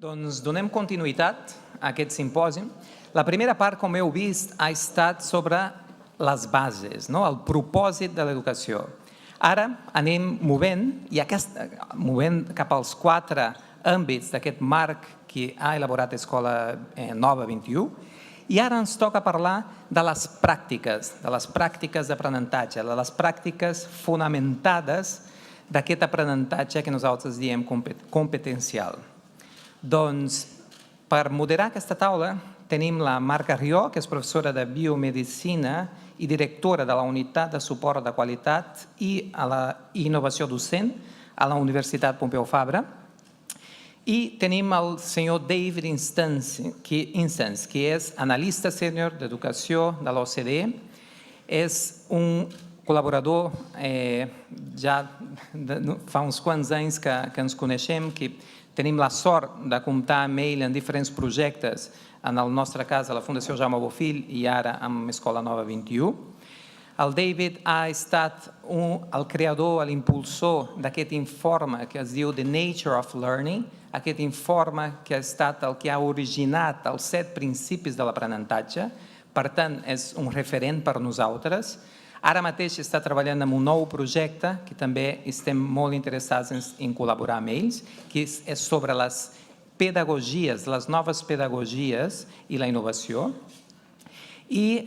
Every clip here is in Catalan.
Doncs donem continuïtat a aquest simpòsium. La primera part, com heu vist, ha estat sobre les bases, el propòsit de l'educació. Ara anem movent cap als 4 àmbits d'aquest marc que ha elaborat Escola Nova 21, i ara ens toca parlar de les pràctiques d'aprenentatge, de les pràctiques fonamentades d'aquest aprenentatge que nosaltres diem competencial. Doncs, per moderar aquesta taula, tenim la Marca Rió, que és professora de Biomedicina i directora de la Unitat de Suport de Qualitat i a la Innovació Docent a la Universitat Pompeu Fabra. I tenim el senyor David Instance, que és analista sènior d'educació de l'OCDE. És un col·laborador, ja fa uns quants anys que ens coneixem, que tenim la sort de comptar amb ell en diferents projectes, en el nostre cas a la Fundació Jaume Bofill i ara amb Escola Nova 21. El David ha estat el creador, l'impulsor d'aquest informe que es diu The Nature of Learning, aquest informe que ha estat el que ha originat els 7 principis de l'aprenentatge. Per tant, és un referent per nosaltres. Ara mateix està treballant en un nou projecte que també estem molt interessats en col·laborar amb ells, que és sobre les pedagogies, les noves pedagogies i la innovació. I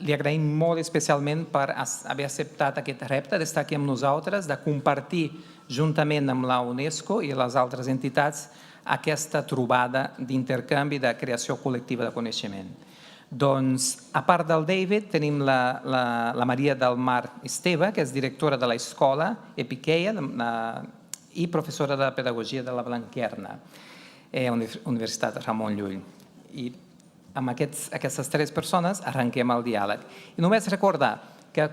li agraïm molt especialment per haver acceptat aquest repte d'estar aquí amb nosaltres, de compartir juntament amb la UNESCO i les altres entitats aquesta trobada d'intercanvi de creació col·lectiva de coneixement. Doncs, a part del David, tenim la Maria del Mar Esteve, que és directora de l'escola Epiqueia i professora de Pedagogia de la Blanquerna, Universitat Ramon Llull. I amb aquestes 3 persones arrenquem el diàleg. I només recordar que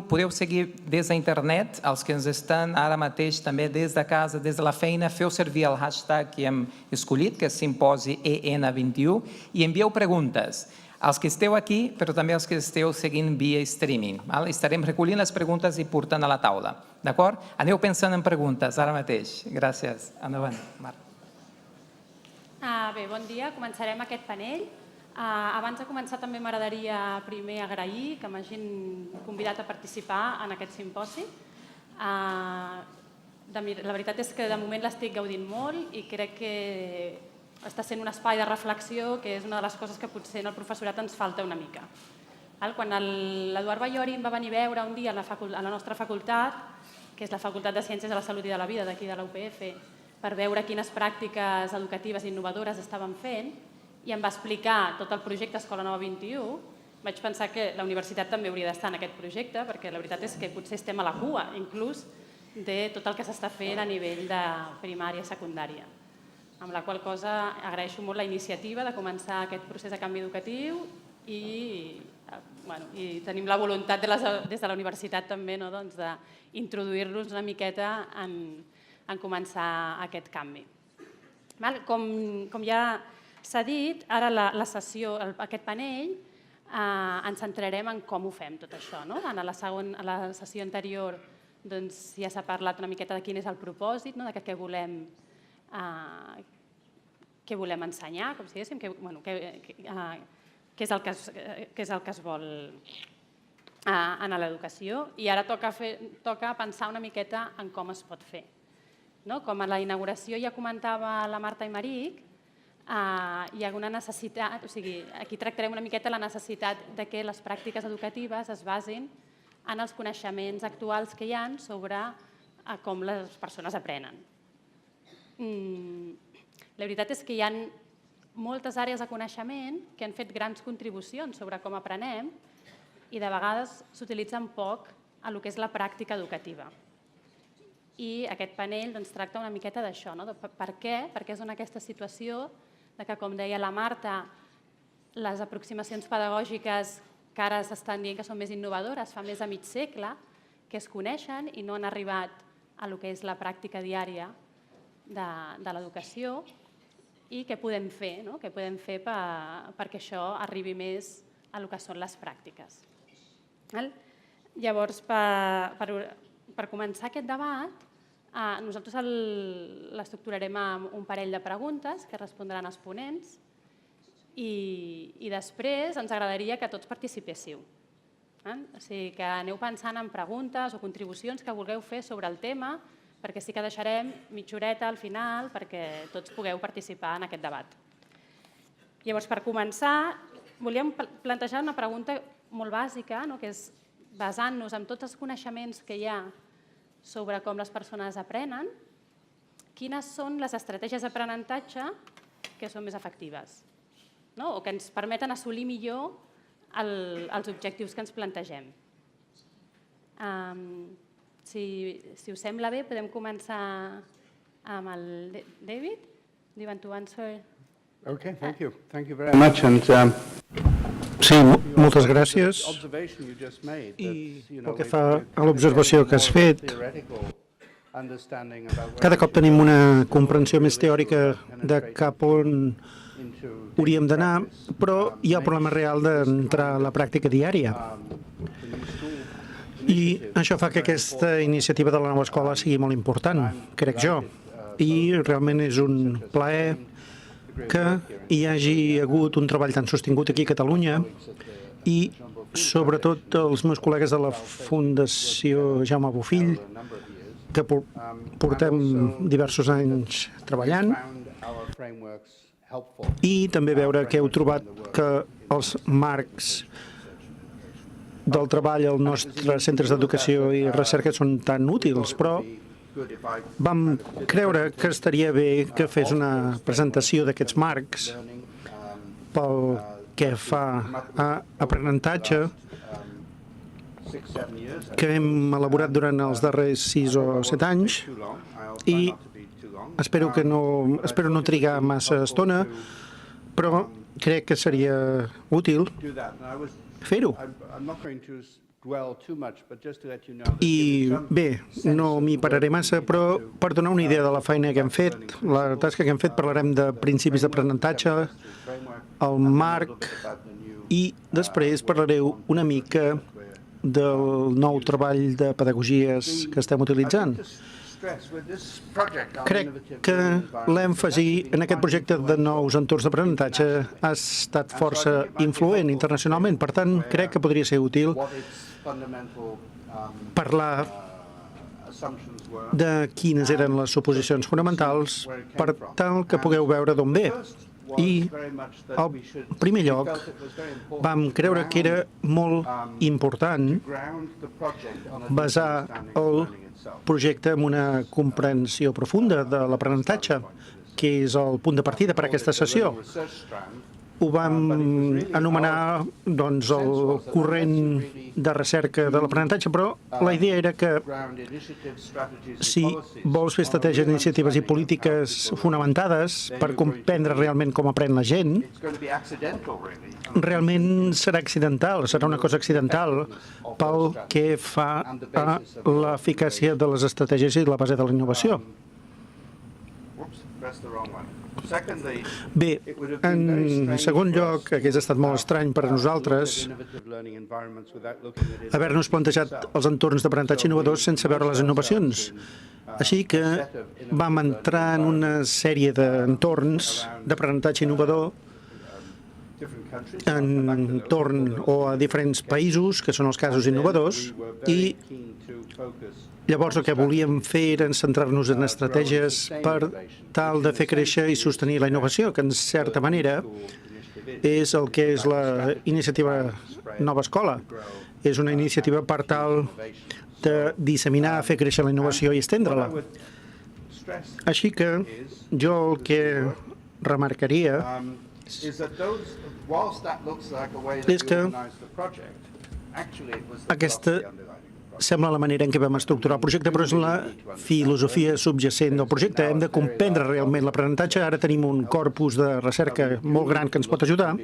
podeu seguir des d'internet, els que ens estan ara mateix també des de casa, des de la feina, feu servir el hashtag que hem escollit, que és Simposi EN21, i envieu preguntes. Els que esteu aquí, però també els que esteu seguint via streaming. Estarem recollint les preguntes i portant a la taula. D'acord? Aneu pensant en preguntes ara mateix. Gràcies. Endavant, Marc. Bé, bon dia. Començarem aquest panell. Abans de començar també m'agradaria primer agrair que m'hagin convidat a participar en aquest simposi. La veritat és que de moment l'estic gaudint molt i crec que està sent un espai de reflexió que és una de les coses que potser en el professorat ens falta una mica. Quan l'Eduard Ballori em va venir a veure un dia a la nostra facultat, que és la Facultat de Ciències de la Salut i de la Vida d'aquí de la UPF, per veure quines pràctiques educatives innovadores estaven fent, i em va explicar tot el projecte Escola Nova 21, vaig pensar que la universitat també hauria d'estar en aquest projecte, perquè la veritat és que potser estem a la cua, inclús, de tot el que s'està fent a nivell de primària i secundària. Amb la qual cosa agraeixo molt la iniciativa de començar aquest procés de canvi educatiu i tenim la voluntat des de la universitat també d'introduir-nos una miqueta en començar aquest canvi. Com ja s'ha dit, ara la sessió, aquest panell, ens centrarem en com ho fem tot això. A la sessió anterior ja s'ha parlat una miqueta de quin és el propòsit, de què volem ensenyar, com si diguéssim, què és el que es vol en l'educació, i ara toca pensar una miqueta en com es pot fer. Com a la inauguració ja comentava la Marta Aymeric, hi ha una necessitat, aquí tractarem una miqueta la necessitat que les pràctiques educatives es basin en els coneixements actuals que hi ha sobre com les persones aprenen. La veritat és que hi ha moltes àrees de coneixement que han fet grans contribucions sobre com aprenem i de vegades s'utilitzen poc a el que és la pràctica educativa. I aquest panell tracta una miqueta d'això, per què? Perquè és en aquesta situació que, com deia la Marta, les aproximacions pedagògiques que ara s'estan dient que són més innovadores fa més de mig segle, que es coneixen i no han arribat a el que és la pràctica diària de l'educació, i què podem fer, què podem fer perquè això arribi més a el que són les pràctiques. Llavors, per començar aquest debat, Nosaltres l'estructurarem amb un parell de preguntes que respondran els ponents i després ens agradaria que tots participéssiu. O sigui, que aneu pensant en preguntes o contribucions que vulgueu fer sobre el tema, perquè sí que deixarem mitja horeta al final perquè tots pugueu participar en aquest debat. Llavors, per començar, volíem plantejar una pregunta molt bàsica, que és, basant-nos en tots els coneixements que hi ha sobre com les persones aprenen, quines són les estratègies d'aprenentatge que són més efectives o que ens permeten assolir millor els objectius que ens plantegem. Si us sembla bé, podem començar amb el David. Do you want to answer? Okay, thank you. Thank you very much. And, sí, moltes gràcies. I pel que fa a l'observació que has fet, cada cop tenim una comprensió més teòrica de cap on hauríem d'anar, però hi ha el problema real d'entrar a la pràctica diària. I això fa que aquesta iniciativa de la nova escola sigui molt important, crec jo. I realment és un plaer que hi hagi hagut un treball tan sostingut aquí a Catalunya i sobretot els meus col·legues de la Fundació Jaume Bofill, que portem diversos anys treballant, i també veure que heu trobat que els marcs del treball als nostres centres d'educació i recerca són tan útils, però vam creure que estaria bé que fes una presentació d'aquests marcs pel que fa a aprenentatge que hem elaborat durant els darrers 6 o 7 anys i espero no trigar massa estona, però crec que seria útil fer-ho. I bé, no m'hi pararé massa, però per donar una idea de la feina que hem fet, la tasca que hem fet, parlarem de principis d'aprenentatge, el marc, i després parlareu una mica del nou treball de pedagogies que estem utilitzant. Crec que l'èmfasi en aquest projecte de nous entorns d'aprenentatge ha estat força influent internacionalment. Per tant, crec que podria ser útil parlar de quines eren les suposicions fonamentals per tal que pugueu veure d'on ve. I, al primer lloc, vam creure que era molt important basar el projecte en una comprensió profunda de l'aprenentatge, que és el punt de partida per a aquesta sessió. Ho vam anomenar el corrent de recerca de l'aprenentatge, però la idea era que si vols fer estratègies, iniciatives i polítiques fonamentades per comprendre realment com aprèn la gent, realment serà accidental, serà una cosa accidental pel que fa a l'eficàcia de les estratègies i la base de la innovació. Bé, en segon lloc, hauria estat molt estrany per a nosaltres haver-nos plantejat els entorns d'aprenentatge innovadors sense veure les innovacions. Així que vam entrar en una sèrie d'entorns d'aprenentatge innovador entorn o a diferents països, que són els casos innovadors, i llavors el que volíem fer era centrar-nos en estratègies per tal de fer créixer i sostenir la innovació, que en certa manera és el que és la iniciativa Nova Escola. És una iniciativa per tal de disseminar, fer créixer la innovació i estendre-la. Així que jo el que remarcaria és que aquesta sembla la manera en què vam estructurar el projecte, però és la filosofia subjacent del projecte. Hem de comprendre realment l'aprenentatge. Ara tenim un corpus de recerca molt gran que ens pot ajudar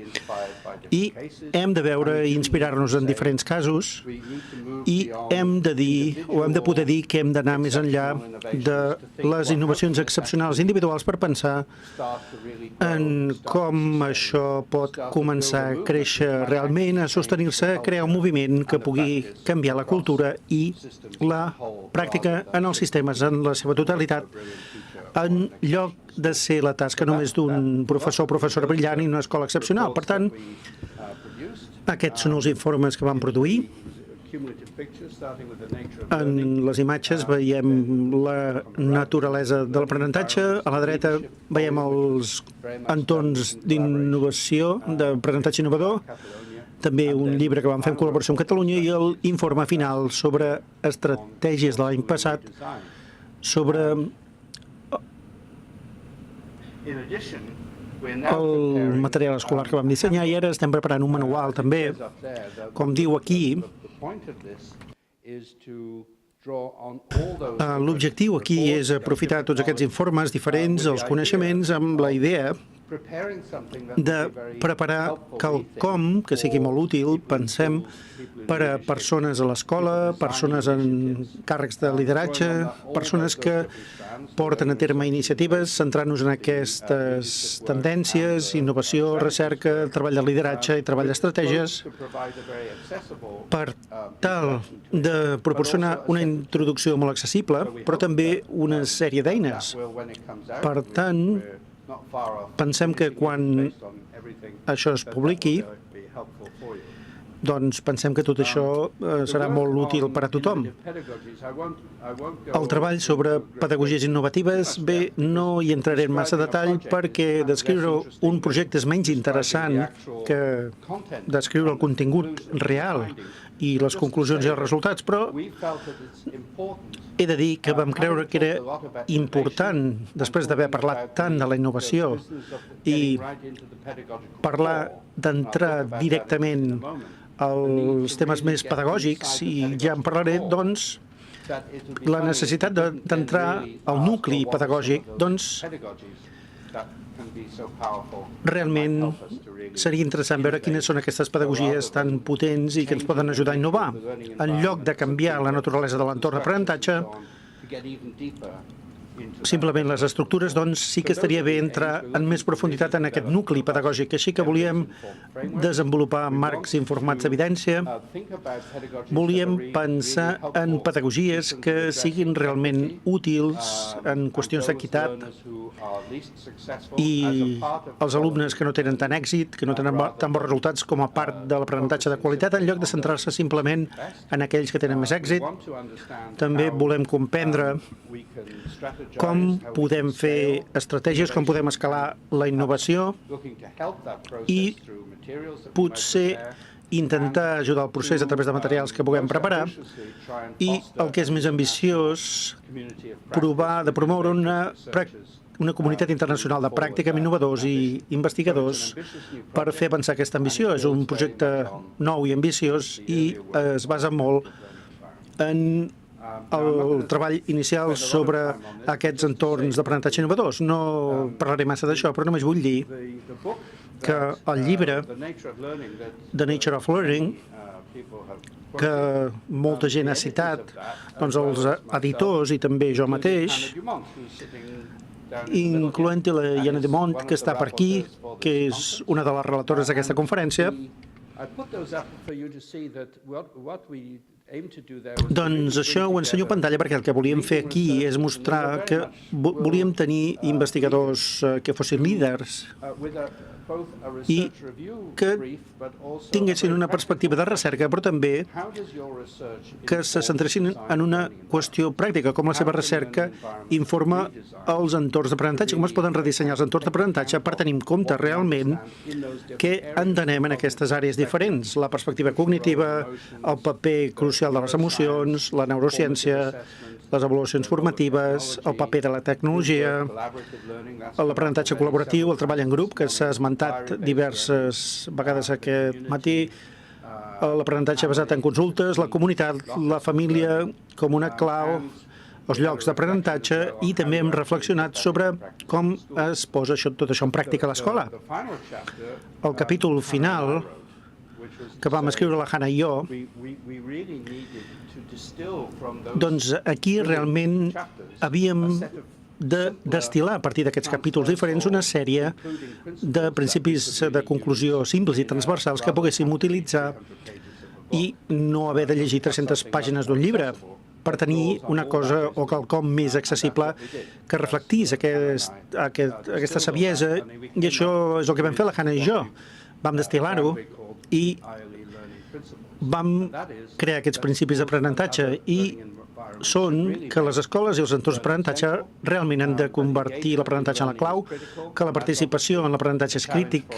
i hem de veure i inspirar-nos en diferents casos i hem de dir, o hem de poder dir, que hem d'anar més enllà de les innovacions excepcionals individuals per pensar en com això pot començar a créixer realment, a sostenir-se, a crear un moviment que pugui canviar la cultura i la pràctica en els sistemes en la seva totalitat, en lloc de ser la tasca només d'un professor o professora brillant i una escola excepcional. Per tant, aquests són els informes que vam produir. En les imatges veiem la naturalesa de l'aprenentatge, a la dreta veiem els entorns d'innovació, d'aprenentatge innovador, també un llibre que vam fer en col·laboració amb Catalunya i l'informe final sobre estratègies de l'any passat sobre el material escolar que vam dissenyar i ara estem preparant un manual també, com diu aquí. L'objectiu aquí és aprofitar tots aquests informes diferents, els coneixements, amb la idea de preparar quelcom que sigui molt útil, pensem, per a persones a l'escola, persones en càrrecs de lideratge, persones que porten a terme iniciatives centrant-nos en aquestes tendències, innovació, recerca, treball de lideratge i treball d'estratègies, per tal de proporcionar una introducció molt accessible, però també una sèrie d'eines. Per tant, pensem que quan això es publiqui, doncs pensem que tot això serà molt útil per a tothom. El treball sobre pedagogies innovatives, bé, no hi entraré en massa detall perquè descriure un projecte és menys interessant que descriure el contingut real i les conclusions i els resultats, però he de dir que vam creure que era important, després d'haver parlat tant de la innovació i parlar d'entrar directament als temes més pedagògics, i ja en parlaré, doncs, la necessitat d'entrar al nucli pedagògic, doncs, realment seria interessant veure quines són aquestes pedagogies tan potents i que ens poden ajudar a innovar. En lloc de canviar la naturalesa de l'entorn d'aprenentatge, simplement les estructures, doncs sí que estaria bé entrar en més profunditat en aquest nucli pedagògic. Així que volíem desenvolupar marcs informats d'evidència, volíem pensar en pedagogies que siguin realment útils en qüestions d'equitat i els alumnes que no tenen tant èxit, que no tenen tan bons resultats com a part de l'aprenentatge de qualitat, en lloc de centrar-se simplement en aquells que tenen més èxit. També volem comprendre com podem fer estratègies, com podem escalar la innovació i potser intentar ajudar el procés a través de materials que puguem preparar i, el que és més ambiciós, provar de promoure una comunitat internacional de pràctica amb innovadors i investigadors per fer avançar aquesta ambició. És un projecte nou i ambiciós i es basa molt en el treball inicial sobre aquests entorns d'aprenentatge innovadors. No parlaré massa d'això, però només vull dir que el llibre The Nature of Learning, que molta gent ha citat, doncs els editors i també jo mateix, incloent-hi la Iana Dumont, que està per aquí, que és una de les relatores d'aquesta conferència. Doncs això ho ensenyo a pantalla perquè el que volíem fer aquí és mostrar que volíem tenir investigadors que fossin líders i que tinguessin una perspectiva de recerca, però també que se centressin en una qüestió pràctica, com la seva recerca informa els entorns d'aprenentatge, com es poden redissenyar els entorns d'aprenentatge per tenir en compte realment què entenem en aquestes àrees diferents, la perspectiva cognitiva, el paper crucial de les emocions, la neurociència, les avaluacions formatives, el paper de la tecnologia, l'aprenentatge col·laboratiu, el treball en grup, que s'ha esmentat diverses vegades aquest matí, l'aprenentatge basat en consultes, la comunitat, la família com una clau, els llocs d'aprenentatge, i també hem reflexionat sobre com es posa tot això en pràctica a l'escola. El capítol final, que vam escriure la Hannah i jo, doncs aquí realment havíem de destil·lar a partir d'aquests capítols diferents una sèrie de principis de conclusió simples i transversals que poguéssim utilitzar i no haver de llegir 300 pàgines d'un llibre per tenir una cosa o quelcom més accessible que reflectís aquesta saviesa, i això és el que vam fer la Hannah i jo. Vam destil·lar-ho i vam crear aquests principis d'aprenentatge, i són que les escoles i els entorns d'aprenentatge realment han de convertir l'aprenentatge en la clau, que la participació en l'aprenentatge és crític,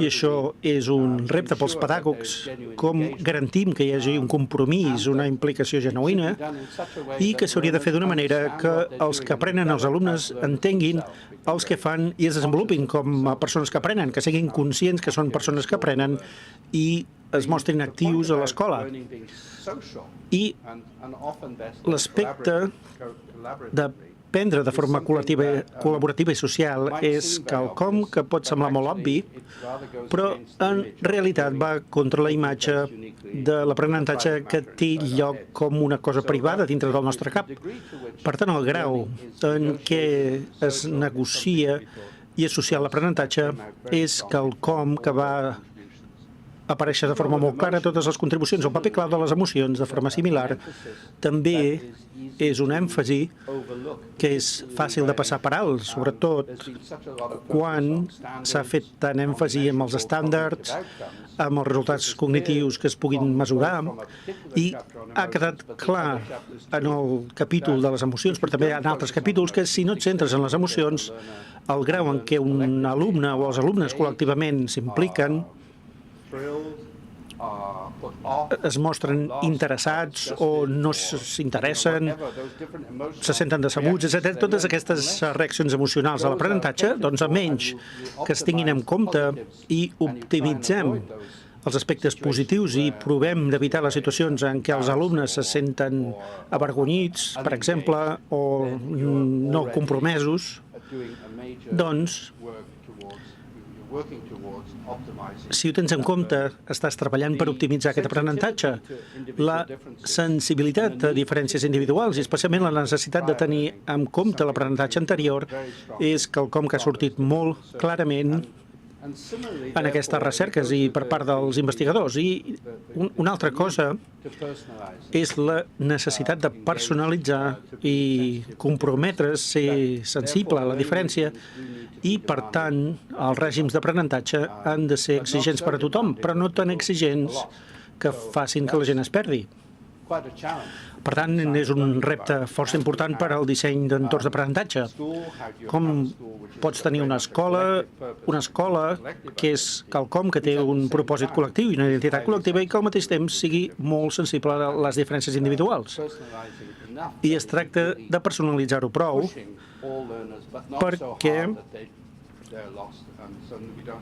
i això és un repte pels pedàgogs, com garantim que hi hagi un compromís, una implicació genuïna, i que s'hauria de fer d'una manera que els que aprenen, els alumnes, entenguin els que fan i es desenvolupin com a persones que aprenen, que siguin conscients que són persones que aprenen i es mostrin actius a l'escola. I l'aspecte d'aprendre de forma col·laborativa i social és quelcom que pot semblar molt obvi, però en realitat va contra la imatge de l'aprenentatge que té lloc com una cosa privada dintre del nostre cap. Per tant, el grau en què es negocia i associa l'aprenentatge és quelcom que va aparèixer de forma molt clara a totes les contribucions. El paper clau de les emocions, de forma similar, també és un èmfasi que és fàcil de passar per alt, sobretot quan s'ha fet tant èmfasi amb els estàndards, amb els resultats cognitius que es puguin mesurar, i ha quedat clar en el capítol de les emocions, però també en altres capítols, que si no et centres en les emocions, el grau en què un alumne o els alumnes col·lectivament s'impliquen, es mostren interessats o no s'interessen, se senten decebuts, etc. Totes aquestes reaccions emocionals a l'aprenentatge, doncs a menys que es tinguin en compte i optimitzem els aspectes positius i provem d'evitar les situacions en què els alumnes se senten avergonyits, per exemple, o no compromesos, doncs si ho tens en compte, estàs treballant per optimitzar aquest aprenentatge. La sensibilitat a diferències individuals i especialment la necessitat de tenir en compte l'aprenentatge anterior és quelcom que ha sortit molt clarament en aquestes recerques i per part dels investigadors. I una altra cosa és la necessitat de personalitzar i comprometre's, ser sensible a la diferència, i, per tant, els règims d'aprenentatge han de ser exigents per a tothom, però no tan exigents que facin que la gent es perdi. Per tant, és un repte força important per al disseny d'entorns d'aprenentatge. Com pots tenir una escola que és quelcom que té un propòsit col·lectiu i una identitat col·lectiva i que al mateix temps sigui molt sensible a les diferències individuals. I es tracta de personalitzar-ho prou perquè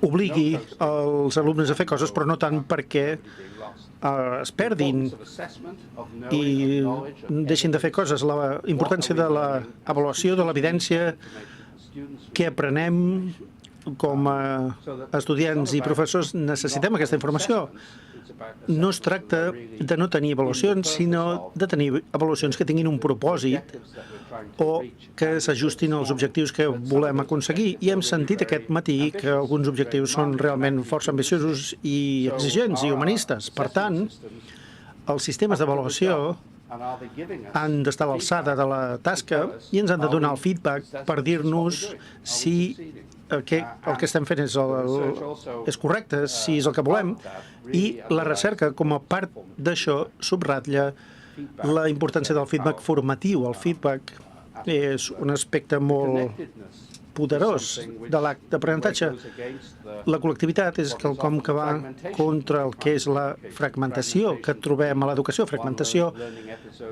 obligui els alumnes a fer coses, però no tant perquè es perdin i deixin de fer coses. La importància de l'avaluació de l'evidència que aprenem com a estudiants i professors, necessitem aquesta informació. No es tracta de no tenir avaluacions, sinó de tenir avaluacions que tinguin un propòsit o que s'ajustin als objectius que volem aconseguir. I hem sentit aquest matí que alguns objectius són realment força ambiciosos i exigents i humanistes. Per tant, els sistemes d'avaluació han d'estar a l'alçada de la tasca i ens han de donar el feedback per dir-nos si el que estem fent és correcte, si és el que volem, i la recerca, com a part d'això, subratlla la importància del feedback formatiu. El feedback és un aspecte molt poderós de l'acte d'aprenentatge. La col·lectivitat és quelcom que va contra el que és la fragmentació que trobem a l'educació, fragmentació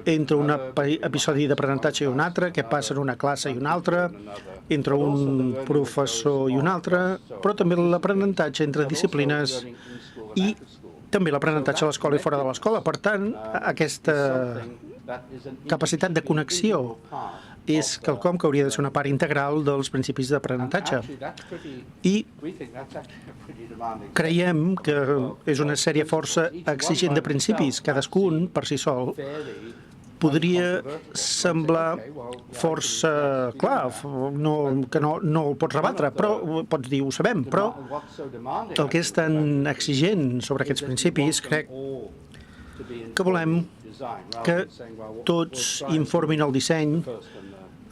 entre un episodi d'aprenentatge i un altre, que passa en una classe i una altra, entre un professor i un altre, però també l'aprenentatge entre disciplines i també l'aprenentatge a l'escola i fora de l'escola. Per tant, aquesta capacitat de connexió és quelcom que hauria de ser una part integral dels principis d'aprenentatge. I creiem que és una sèrie força exigent de principis. Cadascun, per si sol, podria semblar força clar, que no el pots rebatre, però pots dir, ho sabem, però el que és tan exigent sobre aquests principis, crec que volem que tots informin el disseny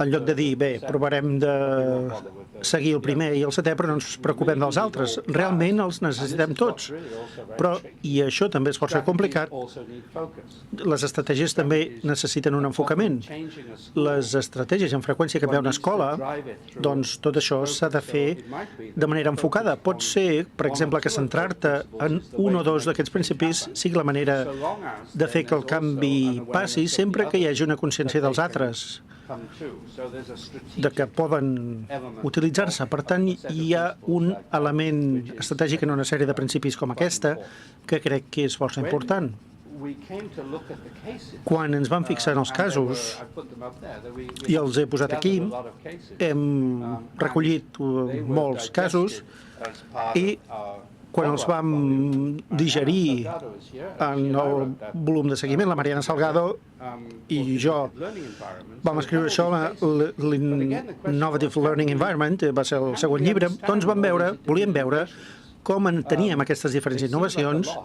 en lloc de dir, bé, provarem de seguir el primer i el setè, però no ens preocupem dels altres. Realment els necessitem tots. Però, i això també és força complicat, les estratègies també necessiten un enfocament. Les estratègies en freqüència canviar una escola, doncs tot això s'ha de fer de manera enfocada. Pot ser, per exemple, que centrar-te en un o dos d'aquests principis sigui la manera de fer que el canvi passi sempre que hi hagi una consciència dels altres, de que poden utilitzar-se. Per tant, hi ha un element estratègic en una sèrie de principis com aquesta que crec que és força important. Quan ens vam fixar en els casos, i els he posat aquí, hem recollit molts casos i quan els vam digerir en el volum de seguiment, la Mariana Salgado i jo vam escriure això, l'Innovative Learning Environment, va ser el següent llibre, doncs volíem veure com enteníem aquestes diferents innovacions,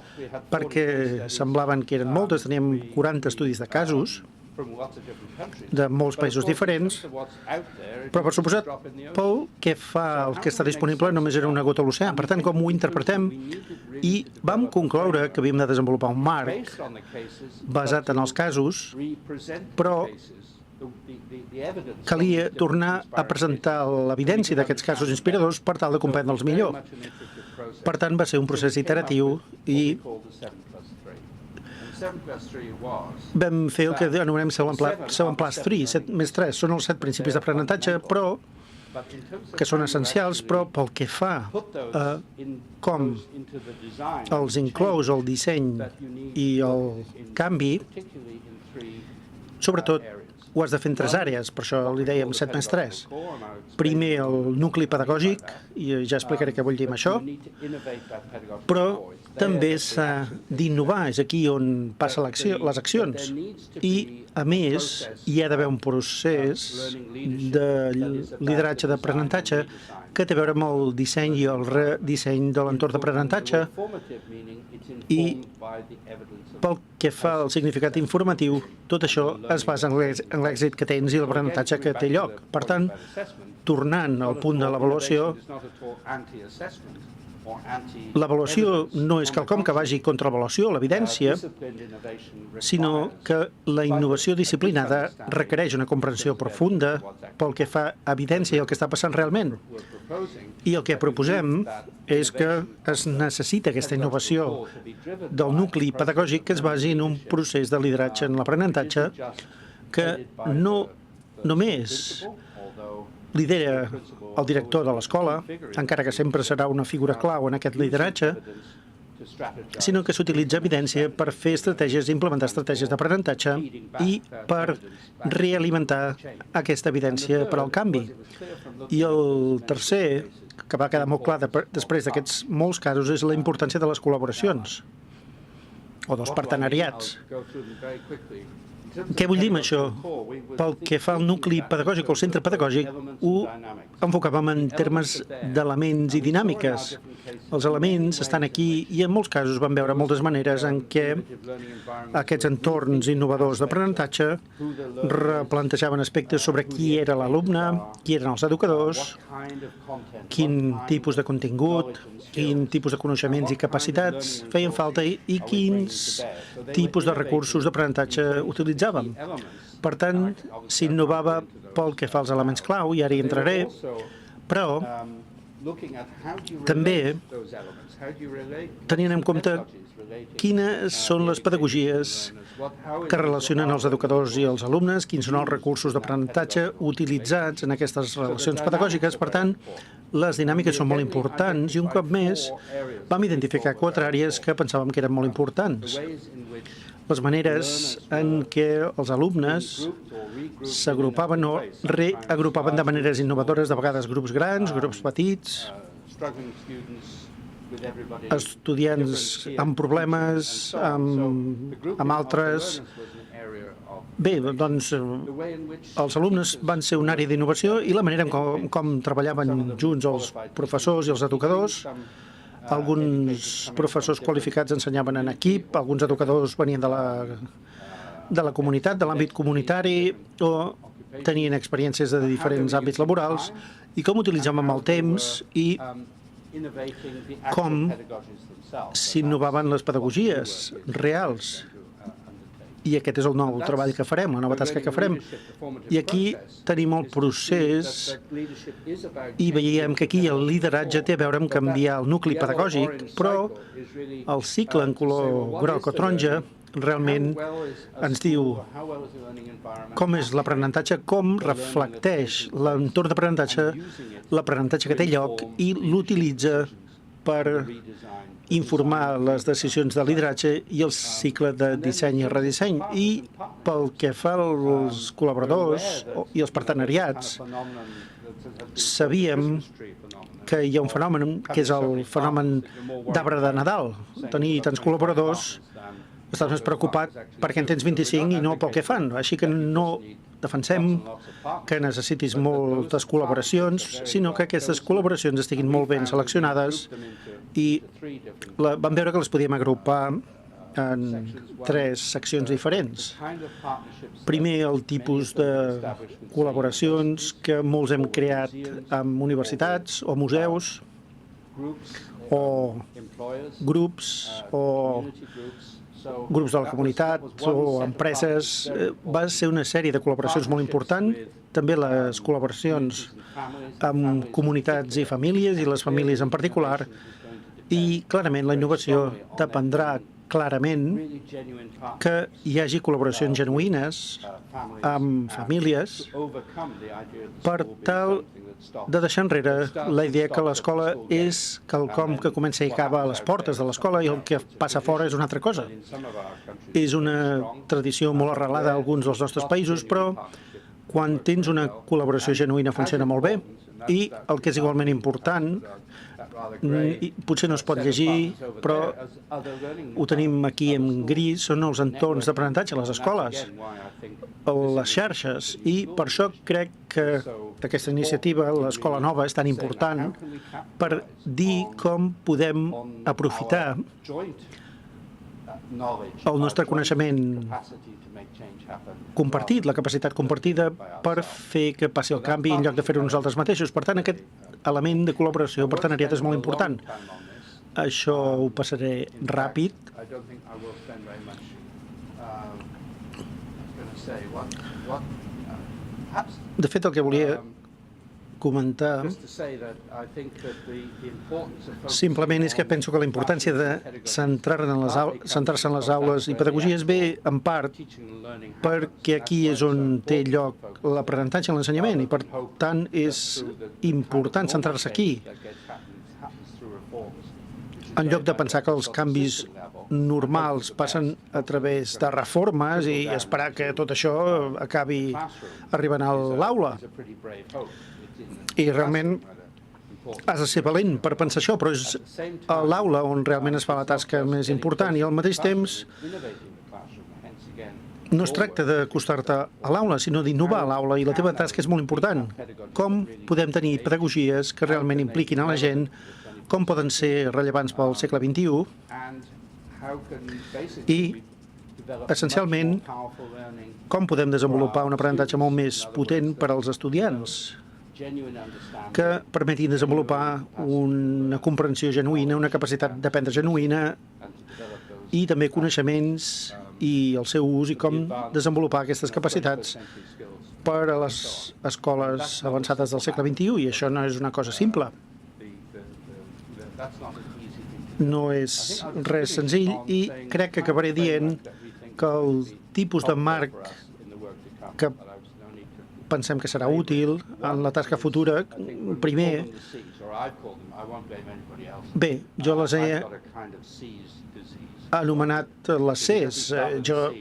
perquè semblaven que eren moltes, teníem 40 estudis de casos, de molts països diferents, però per suposat, pel que fa al que està disponible, només era una gota a l'oceà. Per tant, com ho interpretem? I vam concloure que havíem de desenvolupar un marc basat en els casos, però calia tornar a presentar l'evidència d'aquests casos inspiradors per tal de comprendre'ls millor. Per tant, va ser un procés iteratiu i vam fer el que anomenem 7+3, 7+3. Són els 7 principis d'aprenentatge, però que són essencials, però pel que fa a com els inclous el disseny i el canvi, sobretot ho has de fer en 3 àrees, per això li dèiem 7+3. Primer, el nucli pedagògic, i ja explicaré què vull dir amb això, però també s'ha d'innovar, és aquí on passen les accions. I, a més, hi ha d'haver un procés de lideratge d'aprenentatge que té a veure amb el disseny i el redisseny de l'entorn d'aprenentatge i pel que fa al significat informatiu, tot això es basa en l'èxit que tens i l'aprenentatge que té lloc. Per tant, tornant al punt de l'avaluació, l'avaluació no és quelcom que vagi contra l'avaluació, l'evidència, sinó que la innovació disciplinada requereix una comprensió profunda pel que fa a evidència i el que està passant realment. I el que proposem és que es necessita aquesta innovació del nucli pedagògic que es basi en un procés de lideratge en l'aprenentatge que no només lidera el director de l'escola, encara que sempre serà una figura clau en aquest lideratge, sinó que s'utilitza evidència per fer estratègies i implementar estratègies d'aprenentatge i per realimentar aquesta evidència per al canvi. I el tercer, que va quedar molt clar després d'aquests molts casos, és la importància de les col·laboracions o dels partenariats. Què vull dir amb això? Pel que fa al nucli pedagògic o al centre pedagògic, ho enfocàvem en termes d'elements i dinàmiques. Els elements estan aquí i en molts casos vam veure moltes maneres en què aquests entorns innovadors d'aprenentatge replantejaven aspectes sobre qui era l'alumne, qui eren els educadors, quin tipus de contingut, quin tipus de coneixements i capacitats feien falta i quins tipus de recursos d'aprenentatge utilitzàvem. Per tant, s'innovava pel que fa als elements clau, i ara hi entraré, però també tenint en compte quines són les pedagogies que relacionen els educadors i els alumnes, quins són els recursos d'aprenentatge utilitzats en aquestes relacions pedagògiques. Per tant, les dinàmiques són molt importants i un cop més vam identificar 4 àrees que pensàvem que eren molt importants. Les maneres en què els alumnes s'agrupaven o reagrupaven de maneres innovadores, de vegades grups grans, grups petits, estudiants amb problemes, amb altres. Bé, doncs els alumnes van ser una àrea d'innovació i la manera en com treballaven junts els professors i els educadors alguns professors qualificats ensenyaven en equip, alguns educadors venien de la comunitat, de l'àmbit comunitari, o tenien experiències de diferents àmbits laborals, i com utilitzàvem el temps i com s'innovaven les pedagogies reals. I aquest és el nou treball que farem, la nova tasca que farem. I aquí tenim el procés i veiem que aquí el lideratge té a veure amb canviar el nucli pedagògic, però el cicle en color groc o taronja realment ens diu com és l'aprenentatge, com reflecteix l'entorn d'aprenentatge, l'aprenentatge que té lloc i l'utilitza per informar les decisions de lideratge i el cicle de disseny i redisseny. I pel que fa als col·laboradors i els partenariats, sabíem que hi ha un fenomen que és el fenomen d'arbre de Nadal. Tenir tants col·laboradors, estàs més preocupat perquè en tens 25 i no pel que fan. Així que no defensem que necessitis moltes col·laboracions, sinó que aquestes col·laboracions estiguin molt ben seleccionades i vam veure que les podíem agrupar en 3 seccions diferents. Primer, el tipus de col·laboracions que molts hem creat amb universitats o museus o grups de la comunitat o empreses. Va ser una sèrie de col·laboracions molt important, també les col·laboracions amb comunitats i famílies, i les famílies en particular, i clarament la innovació dependrà clarament que hi hagi col·laboracions genuïnes amb famílies per tal de deixar enrere la idea que l'escola és quelcom que comença i acaba a les portes de l'escola i el que passa fora és una altra cosa. És una tradició molt arrelada a alguns dels nostres països, però quan tens una col·laboració genuïna funciona molt bé, i el que és igualment important, potser no es pot llegir, però ho tenim aquí en gris, són els entorns d'aprenentatge a les escoles, les xarxes, i per això crec que aquesta iniciativa, l'Escola Nova, és tan important per dir com podem aprofitar el nostre coneixement compartit, la capacitat compartida per fer que passi el canvi en lloc de fer-ho nosaltres mateixos. Per tant, aquest element de col·laboració partenariat és molt important. Això ho passaré ràpid. De fet, el que volia comentar simplement és que penso que la importància de centrar-se en les aules i pedagogies ve en part perquè aquí és on té lloc l'aprenentatge i l'ensenyament, i per tant és important centrar-se aquí en lloc de pensar que els canvis normals passen a través de reformes i esperar que tot això acabi arribant a l'aula. I realment has de ser valent per pensar això, però és a l'aula on realment es fa la tasca més important, i al mateix temps no es tracta d'acostar-te a l'aula, sinó d'innovar a l'aula, i la teva tasca és molt important. Com podem tenir pedagogies que realment impliquin a la gent, com poden ser rellevants pel segle XXI, i, essencialment, com podem desenvolupar un aprenentatge molt més potent per als estudiants, que permetin desenvolupar una comprensió genuïna, una capacitat d'aprendre genuïna, i també coneixements i el seu ús, i com desenvolupar aquestes capacitats per a les escoles avançades del segle XXI, i això no és una cosa simple. No és res senzill, i crec que acabaré dient que el tipus de marc que pensem que serà útil en la tasca futura, primer, bé, jo les he anomenat les Cs. Jo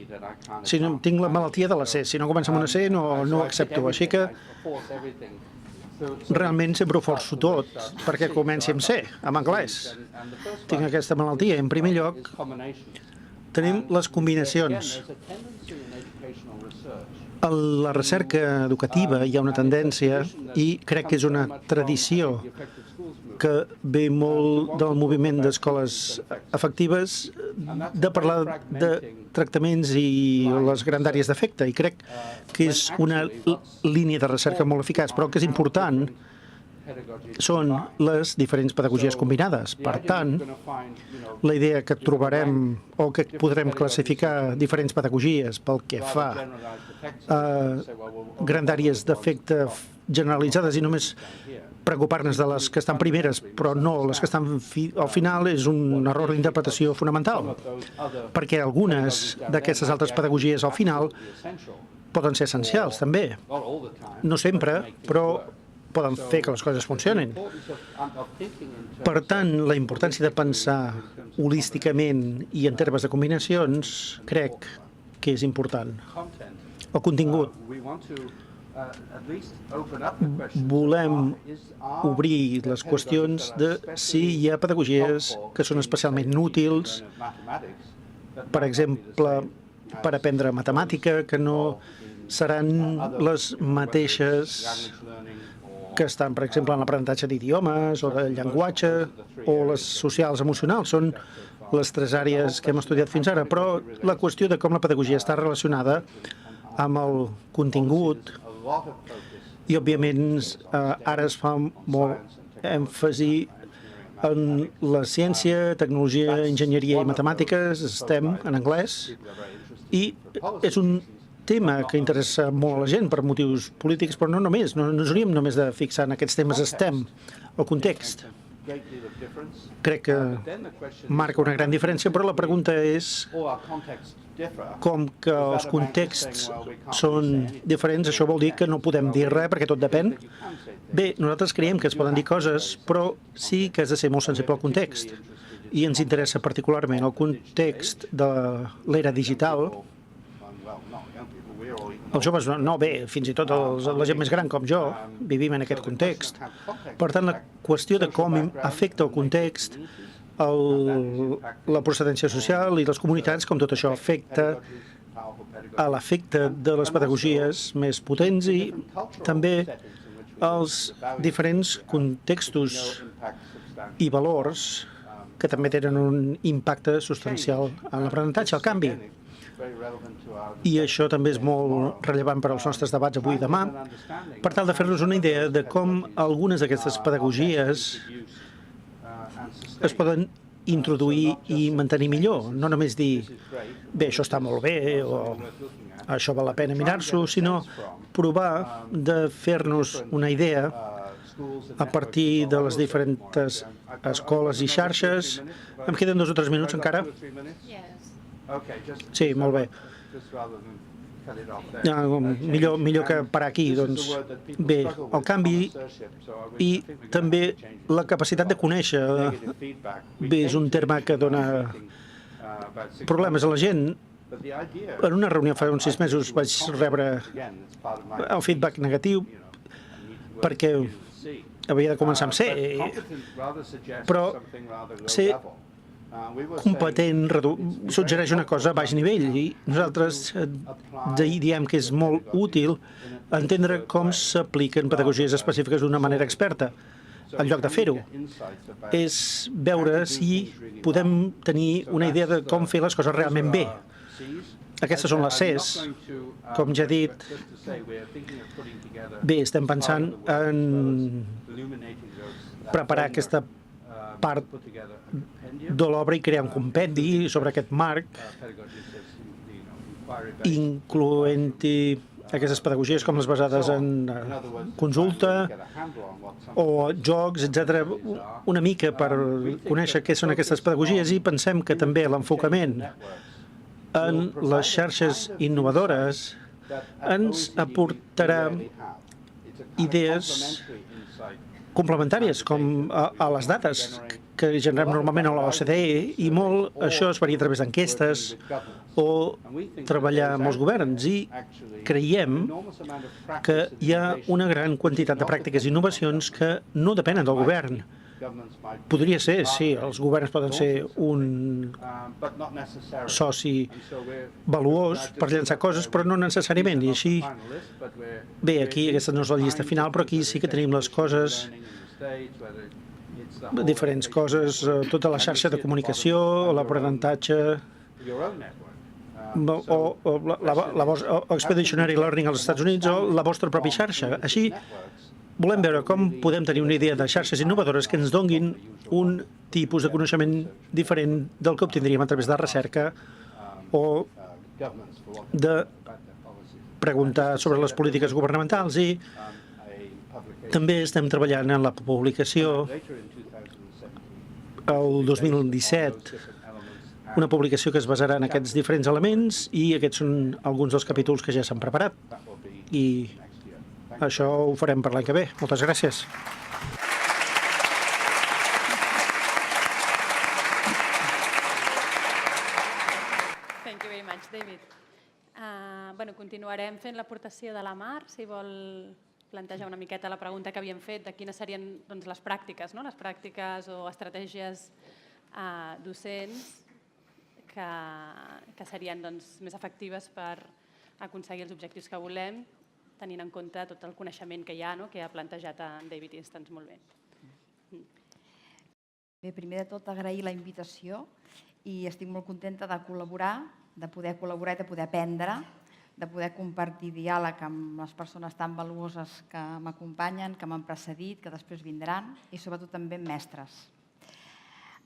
tinc la malaltia de les Cs. Si no comença amb una C, no ho accepto. Així que realment sempre ho forço tot perquè comenci amb C, en anglès. Tinc aquesta malaltia. En primer lloc, tenim les combinacions. A la recerca educativa hi ha una tendència, i crec que és una tradició que ve molt del moviment d'escoles efectives, de parlar de tractaments i les grandàries d'efecte, i crec que és una línia de recerca molt eficaç, però el que és important són les diferents pedagogies combinades. Per tant, la idea que trobarem o que podrem classificar diferents pedagogies pel que fa a grandàries d'efecte generalitzades i només preocupar-nos de les que estan primeres, però no les que estan al final, és un error d'interpretació fonamental, perquè algunes d'aquestes altres pedagogies al final poden ser essencials, també. No sempre, però poden fer que les coses funcionin. Per tant, la importància de pensar holísticament i en termes de combinacions crec que és important. El contingut. Volem obrir les qüestions de si hi ha pedagogies que són especialment útils, per exemple, per aprendre matemàtica, que no seran les mateixes que estan, per exemple, en l'aprenentatge d'idiomes o de llenguatge o les socials emocionals. Són les tres àrees que hem estudiat fins ara, però la qüestió de com la pedagogia està relacionada amb el contingut i, òbviament, ara es fa molt èmfasi en la ciència, tecnologia, enginyeria i matemàtiques, STEM en anglès, i és un tema que interessa molt a la gent per motius polítics, però no només, no ens hauríem només de fixar en aquests temes STEM, el context. Crec que marca una gran diferència, però la pregunta és com que els contexts són diferents, això vol dir que no podem dir res perquè tot depèn? Bé, nosaltres creiem que es poden dir coses, però sí que has de ser molt sensible al context. I ens interessa particularment el context de l'era digital. Els joves, no, bé, fins i tot la gent més gran com jo, vivim en aquest context. Per tant, la qüestió de com afecta el context, la procedència social i les comunitats, com tot això afecta a l'efecte de les pedagogies més potents i també els diferents contextos i valors que també tenen un impacte substancial en l'aprenentatge, el canvi. I això també és molt rellevant per als nostres debats avui i demà, per tal de fer-nos una idea de com algunes d'aquestes pedagogies es poden introduir i mantenir millor. No només dir, bé, això està molt bé, o això val la pena mirar-s'ho, sinó provar de fer-nos una idea a partir de les diferents escoles i xarxes. Em queden 2 o 3 minuts encara? Sí, molt bé. Millor que parar aquí. Doncs bé, el canvi i també la capacitat de conèixer. Bé, és un terme que dona problemes a la gent. En una reunió fa uns 6 mesos vaig rebre el feedback negatiu perquè havia de començar amb C, però ser competent suggereix una cosa a baix nivell i nosaltres diem que és molt útil entendre com s'apliquen pedagogies específiques d'una manera experta. En lloc de fer-ho, és veure si podem tenir una idea de com fer les coses realment bé. Aquestes són les Cs. Com ja he dit, bé, estem pensant en preparar aquesta part de l'obra i crear un compendi sobre aquest marc, incloent-hi aquestes pedagogies com les basades en consulta o jocs, etc. Una mica per conèixer què són aquestes pedagogies i pensem que també l'enfocament en les xarxes innovadores ens aportarà idees complementàries, com a les dates que generem normalment a l'OCDE, i molt això es faria a través d'enquestes o treballar amb els governs. I creiem que hi ha una gran quantitat de pràctiques i innovacions que no depenen del govern. Podria ser, sí, els governs poden ser un soci valuós per llançar coses, però no necessàriament. I així, bé, aquí aquesta no és la llista final, però aquí sí que tenim les coses diferents coses, tota la xarxa de comunicació, l'aprenentatge, o Expeditionary Learning als Estats Units o la vostra pròpia xarxa. Així, volem veure com podem tenir una idea de xarxes innovadores que ens donguin un tipus de coneixement diferent del que obtindríem a través de la recerca o de preguntar sobre les polítiques governamentals. I també estem treballant en la publicació el 2017, una publicació que es basarà en aquests diferents elements, i aquests són alguns dels capítols que ja s'han preparat. I això ho farem per l'any que ve. Moltes gràcies. Thank you very much, David. Continuarem fent l'aportació de la Mar, si vol plantejar una miqueta la pregunta que havíem fet de quines serien les pràctiques, les pràctiques o estratègies docents que serien més efectives per aconseguir els objectius que volem, tenint en compte tot el coneixement que hi ha, que ha plantejat en David Instance molt bé. Bé, primer de tot agrair la invitació i estic molt contenta de col·laborar, de poder col·laborar i de poder aprendre, de poder compartir diàleg amb les persones tan valuoses que m'acompanyen, que m'han precedit, que després vindran, i sobretot també mestres.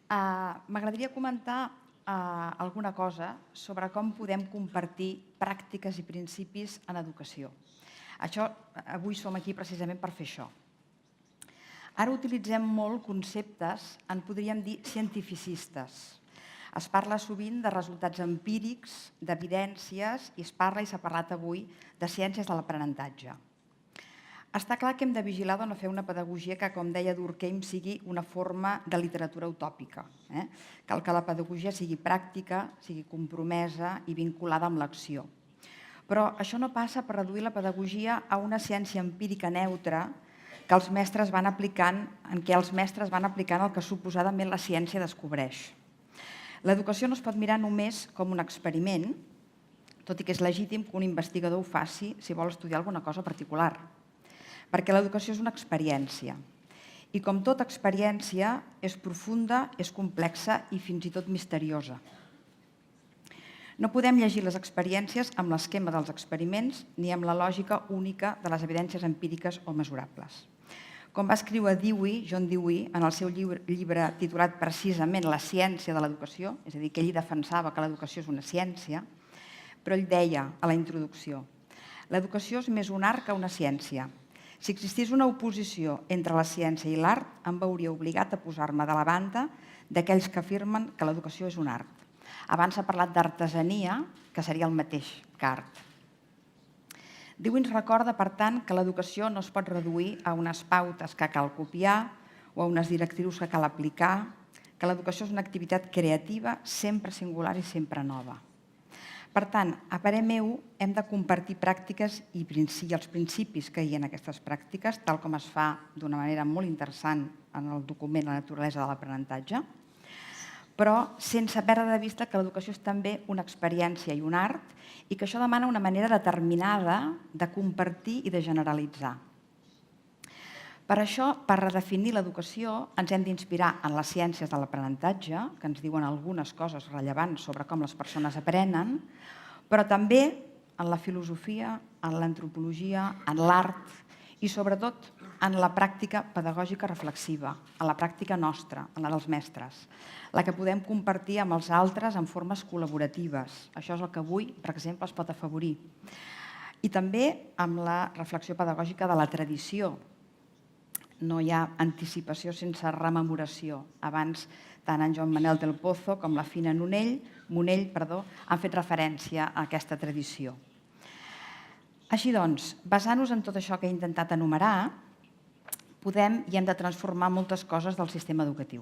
M'agradaria comentar alguna cosa sobre com podem compartir pràctiques i principis en educació. Avui som aquí precisament per fer això. Ara utilitzem molt conceptes, en podríem dir cientificistes. Es parla sovint de resultats empírics, d'evidències, i s'ha parlat avui de ciències de l'aprenentatge. Està clar que hem de vigilar de no fer una pedagogia que, com deia Durkheim, sigui una forma de literatura utòpica. Cal que la pedagogia sigui pràctica, sigui compromesa i vinculada amb l'acció. Però això no passa per reduir la pedagogia a una ciència empírica neutra que els mestres van aplicant, en què els mestres van aplicant el que suposadament la ciència descobreix. L'educació no es pot mirar només com un experiment, tot i que és legítim que un investigador ho faci si vol estudiar alguna cosa particular, perquè l'educació és una experiència. I com tota experiència, és profunda, és complexa i fins i tot misteriosa. No podem llegir les experiències amb l'esquema dels experiments ni amb la lògica única de les evidències empíriques o mesurables. Com va escriure John Dewey, en el seu llibre titulat precisament La ciència de l'educació, és a dir, que ell defensava que l'educació és una ciència, però ell deia a la introducció: l'educació és més un art que una ciència. Si existís una oposició entre la ciència i l'art, em veuria obligat a posar-me de la banda d'aquells que afirmen que l'educació és un art. Abans s'ha parlat d'artesania, que seria el mateix que art. Dewey ens recorda, per tant, que l'educació no es pot reduir a unes pautes que cal copiar o a unes directrius que cal aplicar, que l'educació és una activitat creativa, sempre singular i sempre nova. Per tant, a parer meu, hem de compartir pràctiques i els principis que hi ha en aquestes pràctiques, tal com es fa d'una manera molt interessant en el document La naturalesa de l'aprenentatge, però sense perdre de vista que l'educació és també una experiència i un art i que això demana una manera determinada de compartir i de generalitzar. Per això, per redefinir l'educació, ens hem d'inspirar en les ciències de l'aprenentatge, que ens diuen algunes coses rellevants sobre com les persones aprenen, però també en la filosofia, en l'antropologia, en l'art i, sobretot, en la pràctica pedagògica reflexiva, en la pràctica nostra, en la dels mestres, la que podem compartir amb els altres en formes col·laboratives. Això és el que avui, per exemple, es pot afavorir. I també amb la reflexió pedagògica de la tradició. No hi ha anticipació sense rememoració. Abans, tant en Joan Manel del Pozo com la Fina Monell han fet referència a aquesta tradició. Així doncs, basant-nos en tot això que he intentat enumerar, podem i hem de transformar moltes coses del sistema educatiu.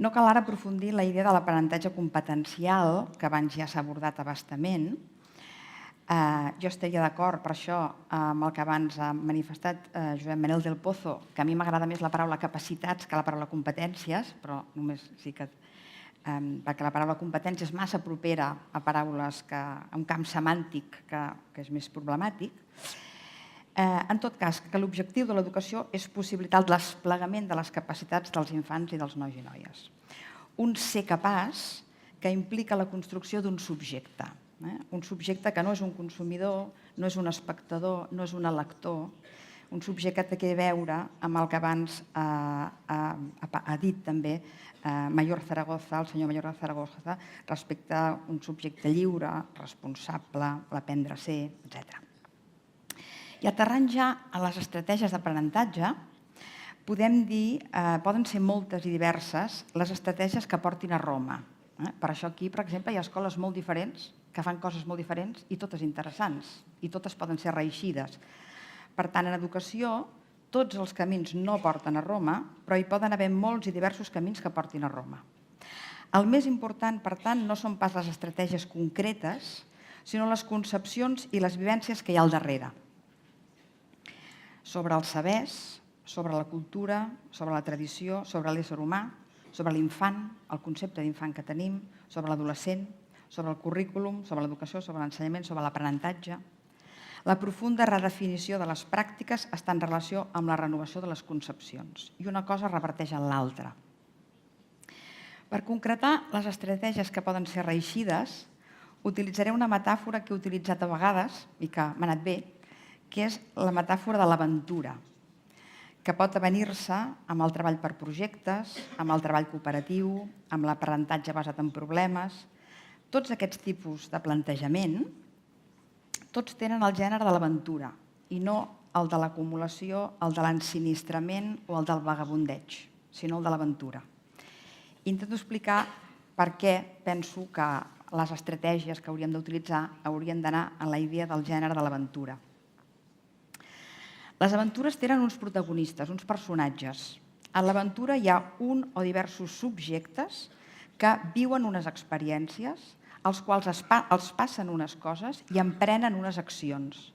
No cal ara aprofundir la idea de l'aprenentatge competencial, que abans ja s'ha abordat a bastament. Jo estaria d'acord, per això, amb el que abans ha manifestat Joan Manel del Pozo, que a mi m'agrada més la paraula capacitats que la paraula competències, però només sí que perquè la paraula competència és massa propera a paraules a un camp semàntic que és més problemàtic. En tot cas, que l'objectiu de l'educació és possibilitar el desplegament de les capacitats dels infants i dels nois i noies. Un ser capaç que implica la construcció d'un subjecte. Un subjecte que no és un consumidor, no és un espectador, no és un elector, un subjecte que té a veure amb el que abans ha dit també Mayor Zaragoza, el senyor Mayor Zaragoza, respecte a un subjecte lliure, responsable, l'aprendre a ser, etc. I aterrant ja a les estratègies d'aprenentatge, podem dir, poden ser moltes i diverses, les estratègies que portin a Roma. Per això aquí, per exemple, hi ha escoles molt diferents, que fan coses molt diferents i totes interessants, i totes poden ser reeixides. Per tant, en educació, tots els camins no porten a Roma, però hi poden haver molts i diversos camins que portin a Roma. El més important, per tant, no són pas les estratègies concretes, sinó les concepcions i les vivències que hi ha al darrere. Sobre els sabers, sobre la cultura, sobre la tradició, sobre l'ésser humà, sobre l'infant, el concepte d'infant que tenim, sobre l'adolescent, sobre el currículum, sobre l'educació, sobre l'ensenyament, sobre l'aprenentatge. La profunda redefinició de les pràctiques està en relació amb la renovació de les concepcions i una cosa reverteix en l'altra. Per concretar les estratègies que poden ser reeixides, utilitzaré una metàfora que he utilitzat a vegades i que m'ha anat bé, que és la metàfora de l'aventura, que pot avenir-se amb el treball per projectes, amb el treball cooperatiu, amb l'aprenentatge basat en problemes. Tots aquests tipus de plantejament, tots tenen el gènere de l'aventura i no el de l'acumulació, el de l'ensinistrament o el del vagabundeig, sinó el de l'aventura. Intento explicar per què penso que les estratègies que hauríem d'utilitzar haurien d'anar en la idea del gènere de l'aventura. Les aventures tenen uns protagonistes, uns personatges. En l'aventura hi ha un o diversos subjectes que viuen unes experiències, als quals els passen unes coses i emprenen unes accions.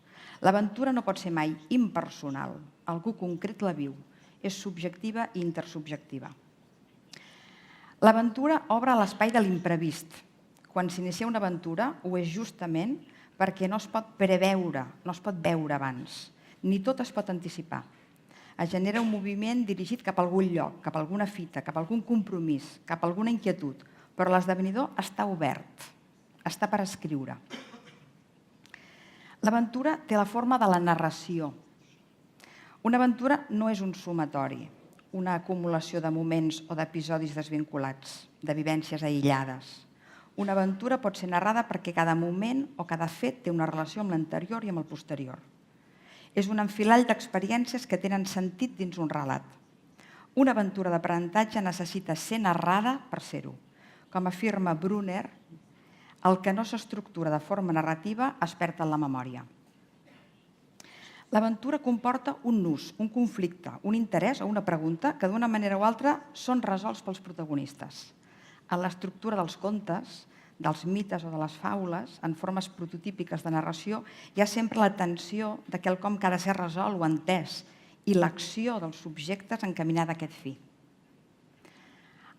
L'aventura no pot ser mai impersonal, algú concret la viu, és subjectiva i intersubjectiva. L'aventura obre l'espai de l'imprevist. Quan s'inicia una aventura ho és justament perquè no es pot preveure, no es pot veure abans, ni tot es pot anticipar. Es genera un moviment dirigit cap a algun lloc, cap a alguna fita, cap a algun compromís, cap a alguna inquietud, però l'esdevenidor està obert, està per escriure. L'aventura té la forma de la narració. Una aventura no és un sumatori, una acumulació de moments o d'episodis desvinculats, de vivències aïllades. Una aventura pot ser narrada perquè cada moment o cada fet té una relació amb l'anterior i amb el posterior. És un enfilall d'experiències que tenen sentit dins un relat. Una aventura d'aprenentatge necessita ser narrada per ser-ho. Com afirma Brunner, el que no s'estructura de forma narrativa es perd en la memòria. L'aventura comporta un nus, un conflicte, un interès o una pregunta que d'una manera o altra són resolts pels protagonistes. En l'estructura dels contes, dels mites o de les faules, en formes prototípiques de narració, hi ha sempre la tensió de quelcom que ha de ser resolt o entès i l'acció dels subjectes encaminada a aquest fi.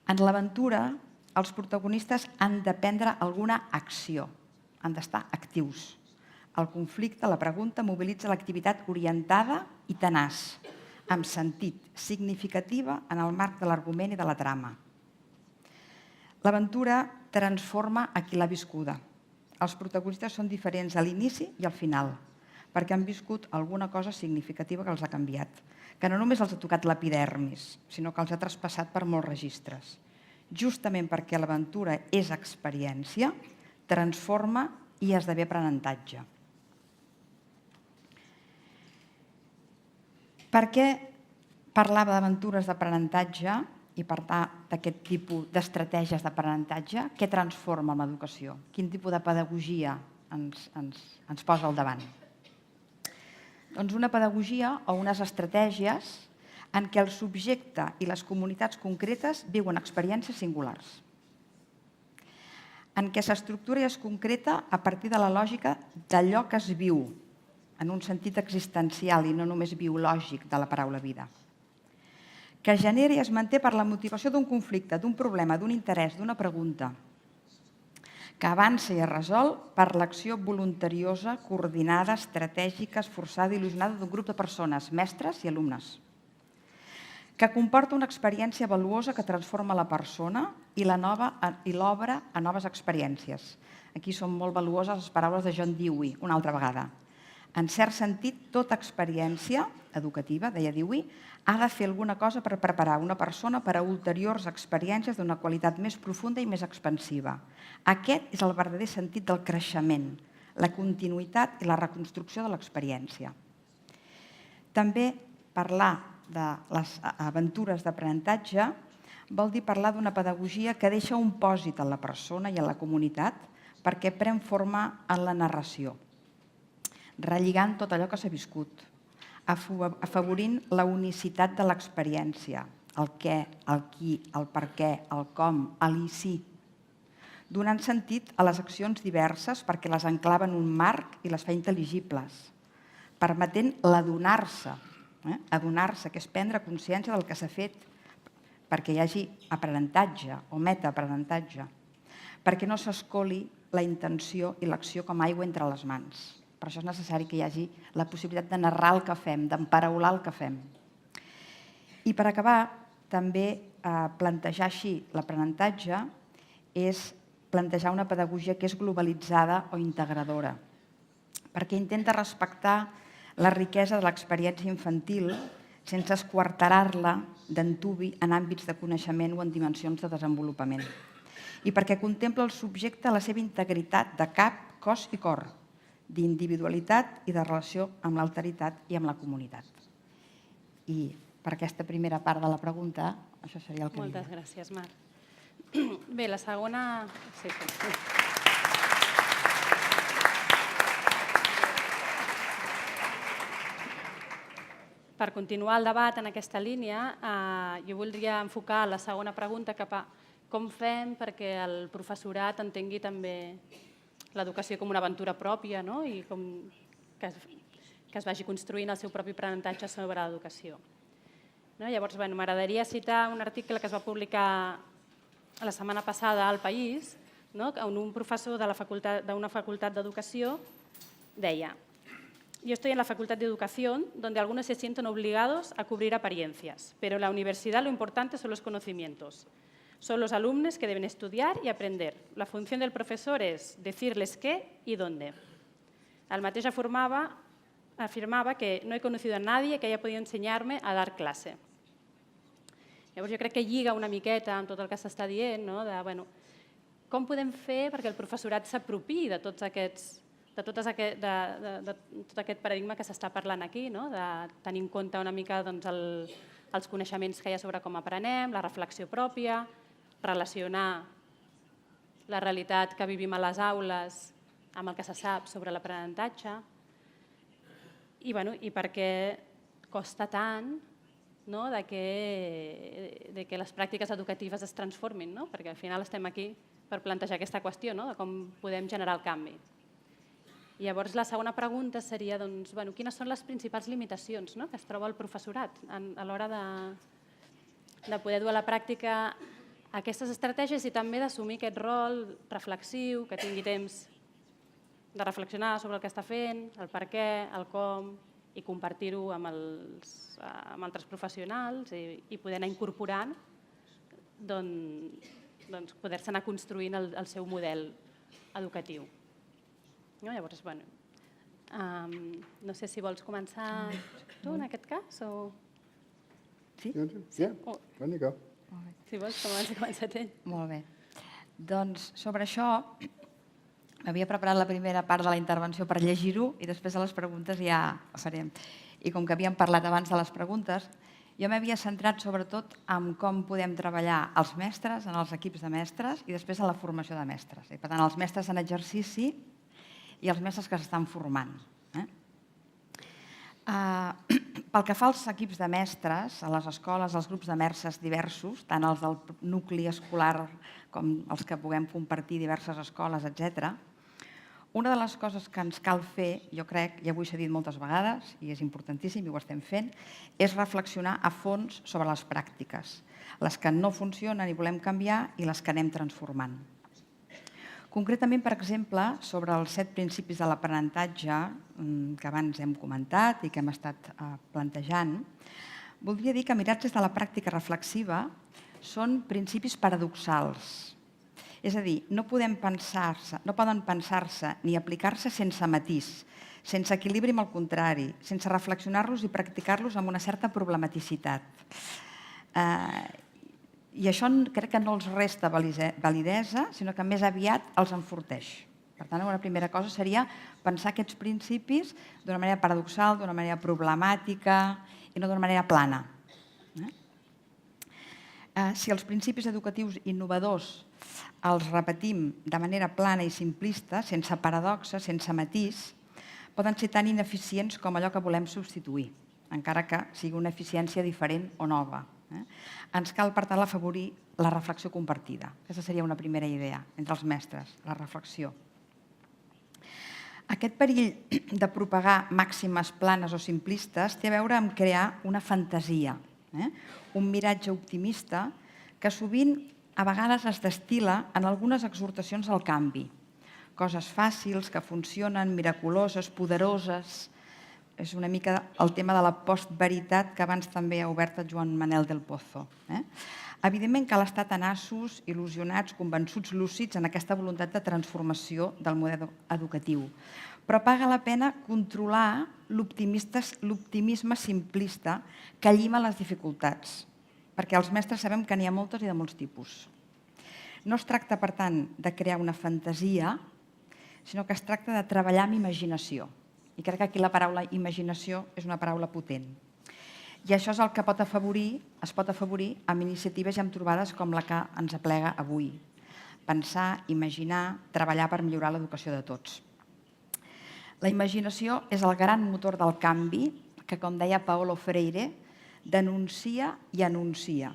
En l'aventura, els protagonistes han de prendre alguna acció, han d'estar actius. El conflicte, la pregunta, mobilitza l'activitat orientada i tenaç, amb sentit, significativa en el marc de l'argument i de la trama. L'aventura transforma a qui l'ha viscuda. Els protagonistes són diferents a l'inici i al final, perquè han viscut alguna cosa significativa que els ha canviat, que no només els ha tocat l'epidermis, sinó que els ha traspassat per molts registres. Justament perquè l'aventura és experiència, transforma i esdevé aprenentatge. Per què parlava d'aventures d'aprenentatge i per tant d'aquest tipus d'estratègies d'aprenentatge? Què transforma en l'educació? Quin tipus de pedagogia ens posa al davant? Doncs una pedagogia o unes estratègies en què el subjecte i les comunitats concretes viuen experiències singulars, en què s'estructura i es concreta a partir de la lògica d'allò que es viu, en un sentit existencial i no només biològic de la paraula vida, que es genera i es manté per la motivació d'un conflicte, d'un problema, d'un interès, d'una pregunta, que avança i es resol per l'acció voluntariosa, coordinada, estratègica, esforçada i il·lusionada d'un grup de persones, mestres i alumnes, que comporta una experiència valuosa que transforma la persona i l'obre a noves experiències. Aquí són molt valuoses les paraules de John Dewey, una altra vegada. En cert sentit, tota experiència educativa, deia Dewey, ha de fer alguna cosa per preparar una persona per a ulteriors experiències d'una qualitat més profunda i més expansiva. Aquest és el verdader sentit del creixement, la continuïtat i la reconstrucció de l'experiència. També parlar de les aventures d'aprenentatge vol dir parlar d'una pedagogia que deixa un pòsit en la persona i en la comunitat perquè pren forma en la narració, relligant tot allò que s'ha viscut, afavorint la unicitat de l'experiència, el què, el qui, el per què, el com, l'hi sí, donant sentit a les accions diverses perquè les enclava en un marc i les fa intel·ligibles, permetent l'adonar-se, adonar-se, que és prendre consciència del que s'ha fet perquè hi hagi aprenentatge o metaaprenentatge, perquè no s'escoli la intenció i l'acció com aigua entre les mans. Per això és necessari que hi hagi la possibilitat de narrar el que fem, d'emparaular el que fem. I per acabar, també plantejar així l'aprenentatge és plantejar una pedagogia que és globalitzada o integradora, perquè intenta respectar la riquesa de l'experiència infantil sense esquarterar-la d'antubi en àmbits de coneixement o en dimensions de desenvolupament. I perquè contempla el subjecte a la seva integritat de cap, cos i cor, d'individualitat i de relació amb l'alteritat i amb la comunitat. I per aquesta primera part de la pregunta, això seria el que Moltes gràcies, Mar. Bé, la segona... Sí. Per continuar el debat en aquesta línia, jo voldria enfocar la segona pregunta cap a com fem perquè el professorat entengui també l'educació com una aventura pròpia, no? I que es vagi construint el seu propi aprenentatge sobre l'educació. Llavors, m'agradaria citar un article que es va publicar la setmana passada al País, on un professor d'una facultat d'educació deia: yo estoy en la Facultad de Educación, donde algunos se sienten obligados a cubrir apariencias, pero en la universidad lo importante son los conocimientos. Son los alumnos que deben estudiar y aprender. La función del profesor es decirles qué y dónde. El mateix afirmava que no he conocido a nadie que haya podido enseñarme a dar clase. Llavors jo crec que lliga una miqueta amb tot el que s'està dient, de com podem fer perquè el professorat s'apropiï de tot aquest paradigma que s'està parlant aquí, de tenir en compte una mica els coneixements que hi ha sobre com aprenem, la reflexió pròpia, relacionar la realitat que vivim a les aules amb el que se sap sobre l'aprenentatge i per què costa tant que les pràctiques educatives es transformin, perquè al final estem aquí per plantejar aquesta qüestió de com podem generar el canvi. Llavors, la segona pregunta seria quines són les principals limitacions que es troba el professorat a l'hora de poder dur a la pràctica aquestes estratègies i també d'assumir aquest rol reflexiu, que tingui temps de reflexionar sobre el que està fent, el per què, el com, i compartir-ho amb altres professionals i poder anar incorporant, poder-se anar construint el seu model educatiu. Llavors, no sé si vols començar tu en aquest cas o... Sí? Yeah, on you go. Si vols, comença ell. Molt bé. Doncs sobre això m'havia preparat la primera part de la intervenció per llegir-ho i després a les preguntes ja ho farem. I com que havíem parlat abans de les preguntes, jo m'havia centrat sobretot en com podem treballar els mestres, en els equips de mestres i després en la formació de mestres. I per tant, els mestres en exercici i els mestres que s'estan formant. Pel que fa als equips de mestres, a les escoles, als grups de mestres diversos, tant els del nucli escolar com els que puguem compartir diverses escoles, etc., una de les coses que ens cal fer, jo crec, i avui s'ha dit moltes vegades, i és importantíssim i ho estem fent, és reflexionar a fons sobre les pràctiques, les que no funcionen i volem canviar i les que anem transformant. Concretament, per exemple, sobre els 7 principis de l'aprenentatge que abans hem comentat i que hem estat plantejant, voldria dir que mirats des de la pràctica reflexiva són principis paradoxals. És a dir, no poden pensar-se ni aplicar-se sense matís, sense equilibri amb el contrari, sense reflexionar-los i practicar-los amb una certa problematicitat. I això crec que no els resta validesa, sinó que més aviat els enforteix. Per tant, una primera cosa seria pensar aquests principis d'una manera paradoxal, d'una manera problemàtica i no d'una manera plana. Si els principis educatius innovadors els repetim de manera plana i simplista, sense paradoxa, sense matís, poden ser tan ineficients com allò que volem substituir, encara que sigui una eficiència diferent o nova. Ens cal, per tant, afavorir la reflexió compartida. Aquesta seria una primera idea entre els mestres, la reflexió. Aquest perill de propagar màximes planes o simplistes té a veure amb crear una fantasia, un miratge optimista que sovint a vegades es destil·la en algunes exhortacions al canvi. Coses fàcils, que funcionen, miraculoses, poderoses. És una mica el tema de la postveritat que abans també ha obert el Joan Manel del Pozo. Evidentment cal estar tenaços, il·lusionats, convençuts, lúcids en aquesta voluntat de transformació del model educatiu. Però paga la pena controlar l'optimisme simplista que llima les dificultats, perquè els mestres sabem que n'hi ha moltes i de molts tipus. No es tracta, per tant, de crear una fantasia, sinó que es tracta de treballar amb imaginació. I crec que aquí la paraula imaginació és una paraula potent. I això és el que es pot afavorir amb iniciatives i amb trobades com la que ens aplega avui. Pensar, imaginar, treballar per millorar l'educació de tots. La imaginació és el gran motor del canvi que, com deia Paulo Freire, denuncia i anuncia.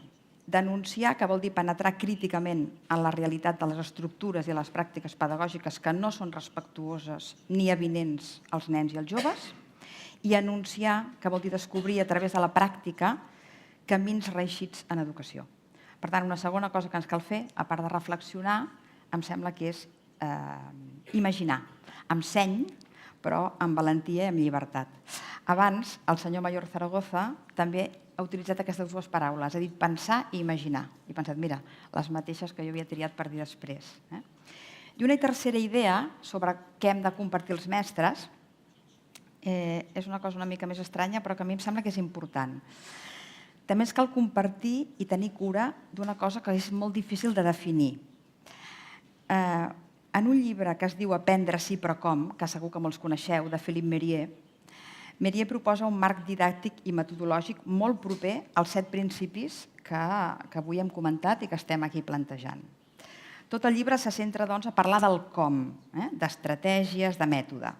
Denunciar, que vol dir penetrar críticament en la realitat de les estructures i les pràctiques pedagògiques que no són respectuoses ni avinents als nens i als joves, i anunciar, que vol dir descobrir a través de la pràctica camins reeixits en educació. Per tant, una segona cosa que ens cal fer, a part de reflexionar, em sembla que és imaginar, amb seny, però amb valentia i amb llibertat. Abans, el senyor Mayor Zaragoza també ha utilitzat aquestes dues paraules, ha dit pensar i imaginar. I he pensat, mira, les mateixes que jo havia triat per dir després. I una tercera idea sobre què hem de compartir els mestres és una cosa una mica més estranya, però que a mi em sembla que és important. També ens cal compartir i tenir cura d'una cosa que és molt difícil de definir. En un llibre que es diu Aprendre sí però com, que segur que molts coneixeu, de Philippe Mérier, Mérier proposa un marc didàctic i metodològic molt proper als 7 principis que avui hem comentat i que estem aquí plantejant. Tot el llibre se centra, doncs, a parlar del com, d'estratègies, de mètode.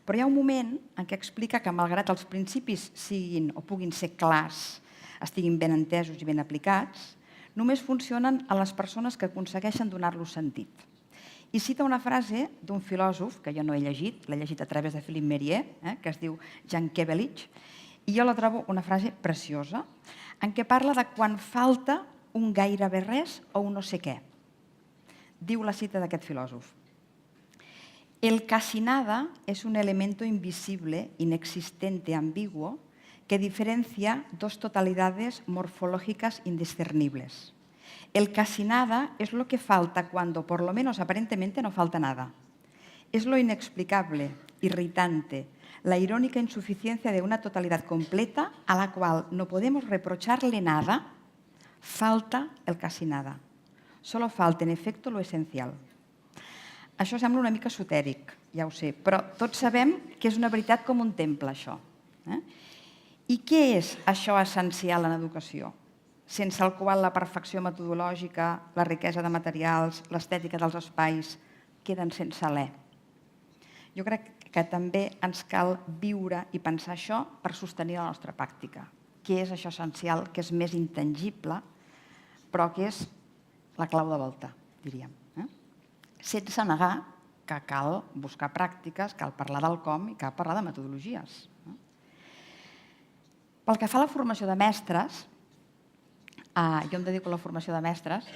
Però hi ha un moment en què explica que, malgrat els principis siguin o puguin ser clars, estiguin ben entesos i ben aplicats, només funcionen a les persones que aconsegueixen donar-los sentit. I cita una frase d'un filòsof, que jo no he llegit, l'he llegit a través de Philippe Mérier, que es diu Jan Kevelich, i jo la trobo una frase preciosa, en què parla de quan falta un gairebé res o un no sé què. Diu la cita d'aquest filòsof: el casi nada es un elemento invisible, inexistente, ambiguo, que diferencia dos totalidades morfológicas indiscernibles. El casi nada es lo que falta cuando, por lo menos aparentemente, no falta nada. Es lo inexplicable, irritante, la irónica insuficiencia de una totalidad completa a la cual no podemos reprocharle nada. Falta el casi nada. Solo falta, en efecto, lo esencial. Això sembla una mica esotèric, ja ho sé, però tots sabem que és una veritat com un temple, això. I què és això essencial en educació? Sense el qual la perfecció metodològica, la riquesa de materials, l'estètica dels espais queden sense alè. Jo crec que també ens cal viure i pensar això per sostenir la nostra pràctica. Què és això essencial, que és més intangible, però que és la clau de volta, diríem. Sense negar que cal buscar pràctiques, cal parlar del com i cal parlar de metodologies. Pel que fa a la formació de mestres, Jo em dedico a la formació de mestres.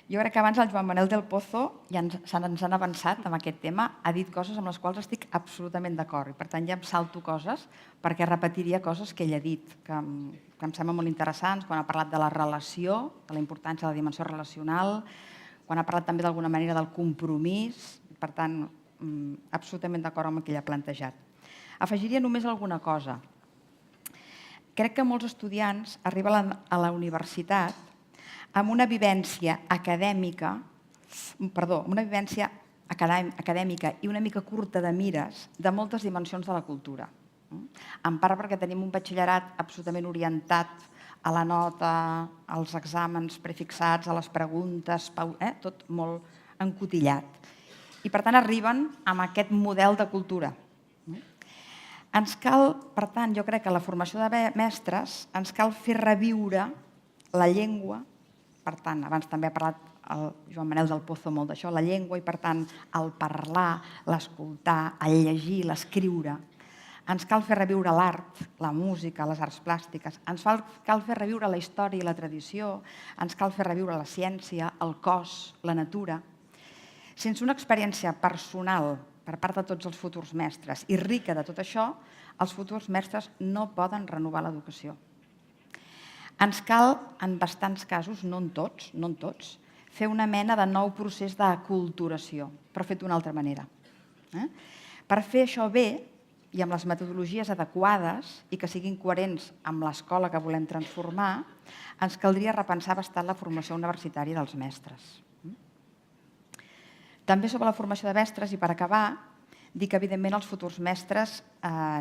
Jo crec que abans el Joan Manel del Pozo ja ens han avançat en aquest tema, ha dit coses amb les quals estic absolutament d'acord i per tant ja em salto coses perquè repetiria coses que ell ha dit, que em semblen molt interessants, quan ha parlat de la relació, de la importància de la dimensió relacional, quan ha parlat també d'alguna manera del compromís, per tant, absolutament d'acord amb el que ell ha plantejat. Afegiria només alguna cosa. Crec que molts estudiants arriben a la universitat amb una vivència acadèmica i una mica curta de mires de moltes dimensions de la cultura. En part perquè tenim un batxillerat absolutament orientat a la nota, als exàmens prefixats, a les preguntes, tot molt encotillat. I per tant arriben amb aquest model de cultura. Ens cal, per tant, jo crec que la formació de mestres ens cal fer reviure la llengua, per tant, abans també ha parlat el Joan Manel del Pozo molt d'això, la llengua i per tant el parlar, l'escoltar, el llegir, l'escriure. Ens cal fer reviure l'art, la música, les arts plàstiques, ens cal fer reviure la història i la tradició, ens cal fer reviure la ciència, el cos, la natura. Sense una experiència personal per part de tots els futurs mestres i rica de tot això, els futurs mestres no poden renovar l'educació. Ens cal, en bastants casos, no en tots, fer una mena de nou procés d'aculturació, però fet d'una altra manera. Per fer això bé i amb les metodologies adequades i que siguin coherents amb l'escola que volem transformar, ens caldria repensar bastant la formació universitària dels mestres. També sobre la formació de mestres, i per acabar, dir que evidentment els futurs mestres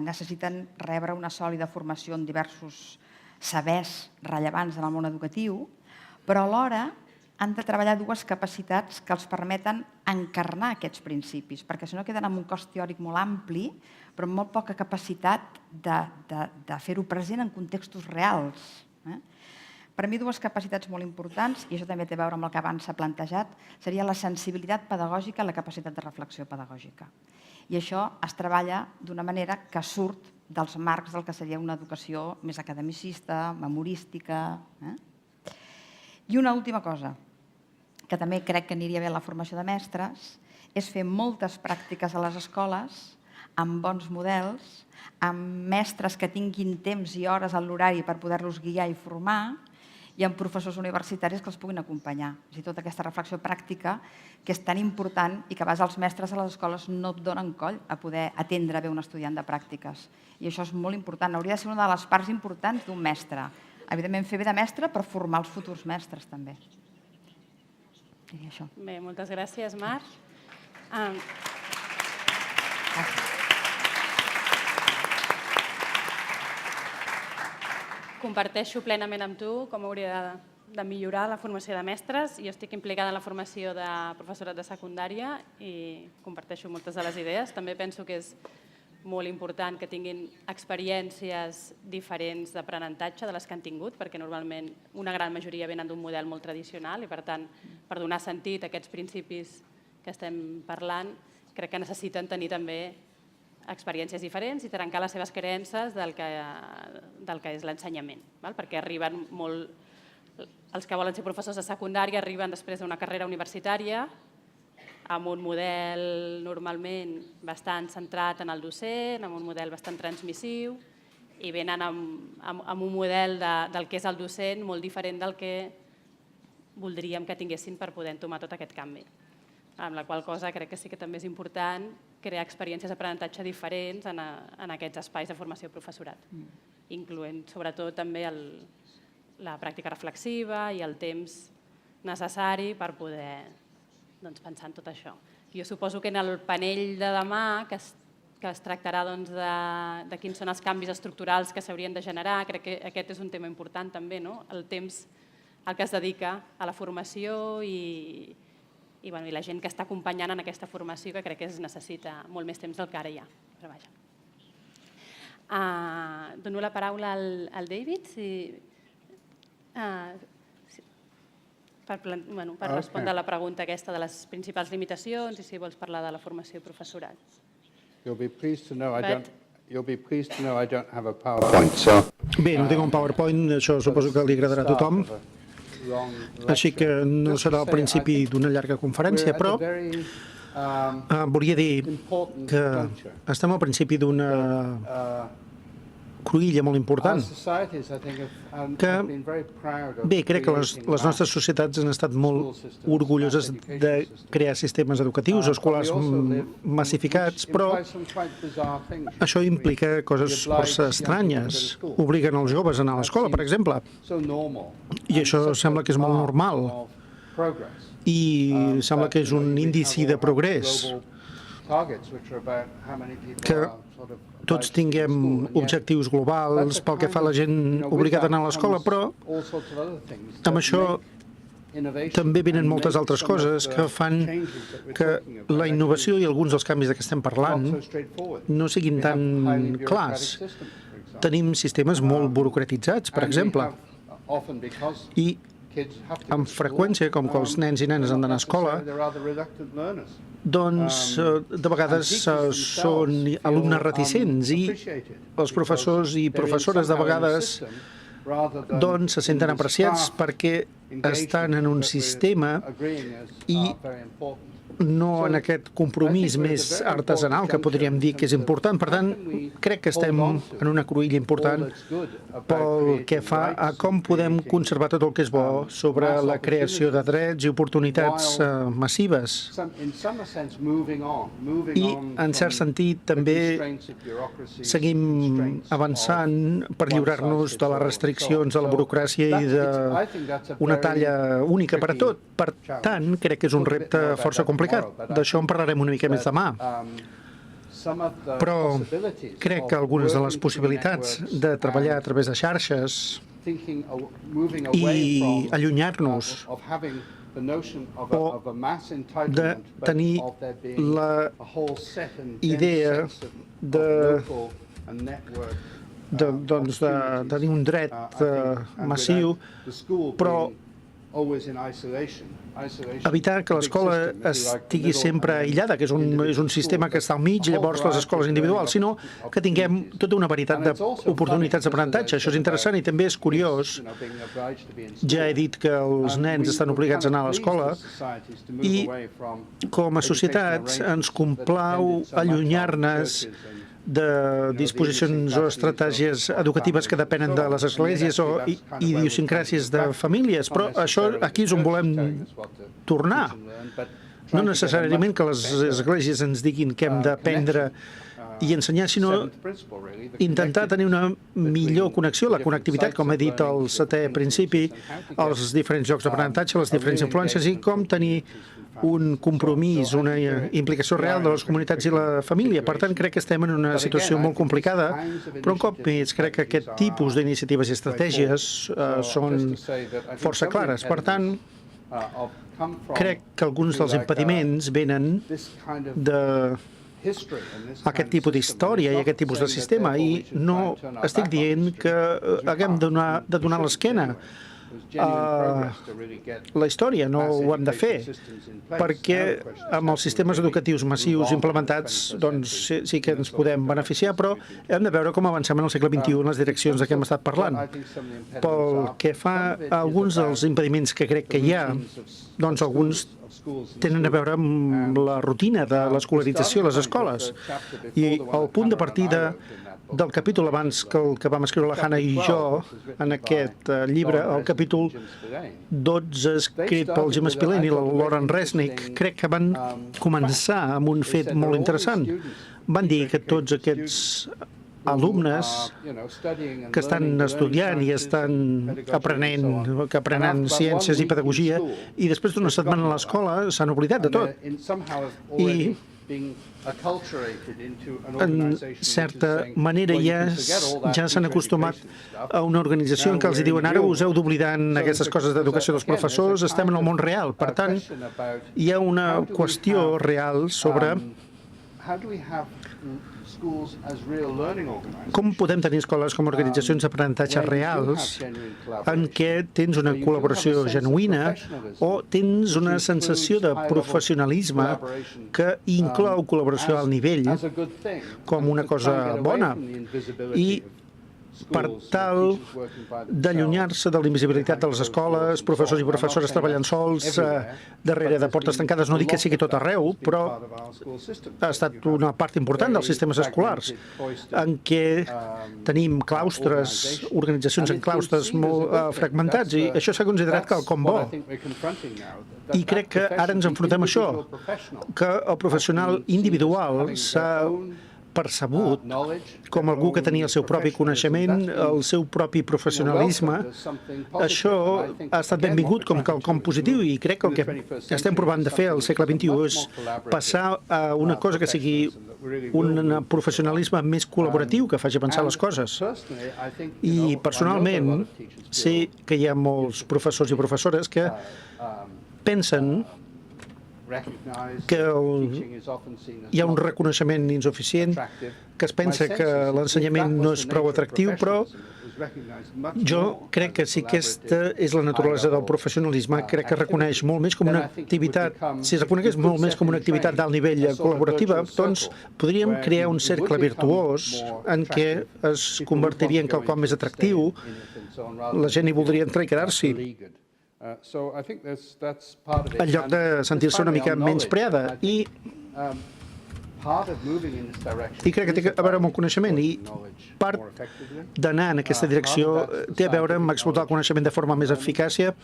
necessiten rebre una sòlida formació en diversos sabers rellevants en el món educatiu, però alhora han de treballar dues capacitats que els permeten encarnar aquests principis, perquè si no queden amb un cos teòric molt ampli, però amb molt poca capacitat de fer-ho present en contextos reals. Per mi, dues capacitats molt importants, i això també té a veure amb el que abans s'ha plantejat, seria la sensibilitat pedagògica i la capacitat de reflexió pedagògica. I això es treballa d'una manera que surt dels marcs del que seria una educació més academicista, memorística. I una última cosa, que també crec que aniria bé a la formació de mestres, és fer moltes pràctiques a les escoles, amb bons models, amb mestres que tinguin temps i hores a l'horari per poder-los guiar i formar, i amb professors universitaris que els puguin acompanyar. És a dir, tota aquesta reflexió pràctica que és tan important i que a vegades els mestres a les escoles no et donen coll a poder atendre bé un estudiant de pràctiques. I això és molt important. Hauria de ser una de les parts importants d'un mestre. Evidentment, fer bé de mestre, però formar els futurs mestres també. Diria això. Bé, moltes gràcies, Mar. Comparteixo plenament amb tu com hauria de millorar la formació de mestres. Jo estic implicada en la formació de professorat de secundària i comparteixo moltes de les idees. També penso que és molt important que tinguin experiències diferents d'aprenentatge de les que han tingut, perquè normalment una gran majoria venen d'un model molt tradicional i, per tant, per donar sentit a aquests principis que estem parlant, crec que necessiten tenir també experiències diferents i trencar les seves creences del que és l'ensenyament, perquè arriben molt... Els que volen ser professors de secundària arriben després d'una carrera universitària amb un model normalment bastant centrat en el docent, amb un model bastant transmissiu i venen amb un model del que és el docent molt diferent del que voldríem que tinguessin per poder entomar tot aquest canvi. Amb la qual cosa crec que sí que també és important crear experiències d'aprenentatge diferents en aquests espais de formació professorat, incloent sobretot també la pràctica reflexiva i el temps necessari per poder pensar en tot això. Jo suposo que en el panell de demà, que es tractarà de quins són els canvis estructurals que s'haurien de generar, crec que aquest és un tema important també, el temps al que es dedica a la formació i la gent que està acompanyant en aquesta formació, que crec que es necessita molt més temps del que ara hi ha. Dono la paraula al David per respondre a la pregunta aquesta de les principals limitacions i si vols parlar de la formació professorat. You'll be pleased to know you'll be pleased to know I don't have a PowerPoint, so... Bé, no tinc un PowerPoint, això suposo que li agradarà a tothom, així que no serà el principi d'una llarga conferència, però volia dir que estem al principi d'una cruïlla molt important, que bé, crec que les nostres societats han estat molt orgulloses de crear sistemes educatius o escolars massificats, però això implica coses força estranyes. Obliguen els joves a anar a l'escola, per exemple, i això sembla que és molt normal, i sembla que és un índice de progrés, que tots tinguem objectius globals pel que fa a la gent obligada a anar a l'escola, però amb això també venen moltes altres coses que fan que la innovació i alguns dels canvis de què estem parlant no siguin tan clars. Tenim sistemes molt burocratitzats, per exemple, i amb freqüència, com que els nens i nenes han d'anar a escola, doncs de vegades són alumnes reticents i els professors i professores de vegades doncs se senten apreciats perquè estan en un sistema i no en aquest compromís més artesanal que podríem dir que és important. Per tant, crec que estem en una cruïlla important pel que fa a com podem conservar tot el que és bo sobre la creació de drets i oportunitats massives. I, en cert sentit, també seguim avançant per lliurar-nos de les restriccions de la burocràcia i d'una talla única per a tot. Per tant, crec que és un repte força complicat. D'això en parlarem una mica més demà. Però crec que algunes de les possibilitats de treballar a través de xarxes i allunyar-nos o de tenir la idea de tenir un dret massiu, però evitar que l'escola estigui sempre aïllada, que és un sistema que està al mig, llavors les escoles individuals, sinó que tinguem tota una varietat d'oportunitats d'aprenentatge. Això és interessant i també és curiós. Ja he dit que els nens estan obligats a anar a l'escola i com a societats ens complau allunyar-nos de disposicions o estratègies educatives que depenen de les esglésies o idiosincràsies de famílies, però això aquí és on volem tornar. No necessàriament que les esglésies ens diguin què hem d'aprendre i ensenyar, sinó intentar tenir una millor connexió, la connectivitat, com he dit al setè principi, als diferents llocs d'aprenentatge, les diferents influències i com tenir un compromís, una implicació real de les comunitats i la família. Per tant, crec que estem en una situació molt complicada, però un cop més crec que aquest tipus d'iniciatives i estratègies són força clares. Per tant, crec que alguns dels impediments venen d'aquest tipus d'història i aquest tipus de sistema i no estic dient que haguem de donar l'esquena a la història, no ho hem de fer, perquè amb els sistemes educatius massius implementats doncs sí que ens podem beneficiar, però hem de veure com avancem en el segle XXI en les direccions de què hem estat parlant. Pel que fa a alguns dels impediments que crec que hi ha, doncs alguns tenen a veure amb la rutina de l'escolarització a les escoles. I el punt de partida del capítol abans que el que vam escriure la Hannah i jo en aquest llibre, el capítol 12 escrit pel Jim Spillane i la Lauren Resnick, crec que van començar amb un fet molt interessant. Van dir que tots aquests alumnes que estan estudiant i estan aprenent, que aprenen ciències i pedagogia i després d'una setmana a l'escola s'han oblidat de tot. I en certa manera ja s'han acostumat a una organització en què els diuen ara us heu d'oblidar en aquestes coses d'educació dels professors, estem en el món real. Per tant, hi ha una qüestió real sobre how do we have schools as real learning organizations? Com podem tenir escoles com organitzacions d'aprenentatge reals en què tens una col·laboració genuïna o tens una sensació de professionalisme que inclou col·laboració al nivell com una cosa bona i per tal d'allunyar-se de la invisibilitat de les escoles, professors i professores treballant sols darrere de portes tancades. No dic que sigui tot arreu, però ha estat una part important dels sistemes escolars en què tenim claustres, organitzacions en claustres molt fragmentats i això s'ha considerat quelcom bo. I crec que ara ens enfrontem a això, que el professional individual s'ha percebut com algú que tenia el seu propi coneixement, el seu propi professionalisme. Això ha estat benvingut com quelcom positiu i crec que el que estem provant de fer al segle XXI és passar a una cosa que sigui un professionalisme més col·laboratiu que faci pensar les coses. I personalment sé que hi ha molts professors i professores que pensen que hi ha un reconeixement insuficient, que es pensa que l'ensenyament no és prou atractiu, però jo crec que si aquesta és la naturalesa del professionalisme, crec que es reconeix molt més com una activitat, si es reconegués molt més com una activitat d'alt nivell col·laborativa, doncs podríem crear un cercle virtuós en què es convertiria en quelcom més atractiu, la gent hi voldria entrar i quedar-s'hi, en lloc de sentir-se una mica menyspreada. I crec que té a veure amb el coneixement i part d'anar en aquesta direcció té a veure amb explotar el coneixement de forma més eficàcia,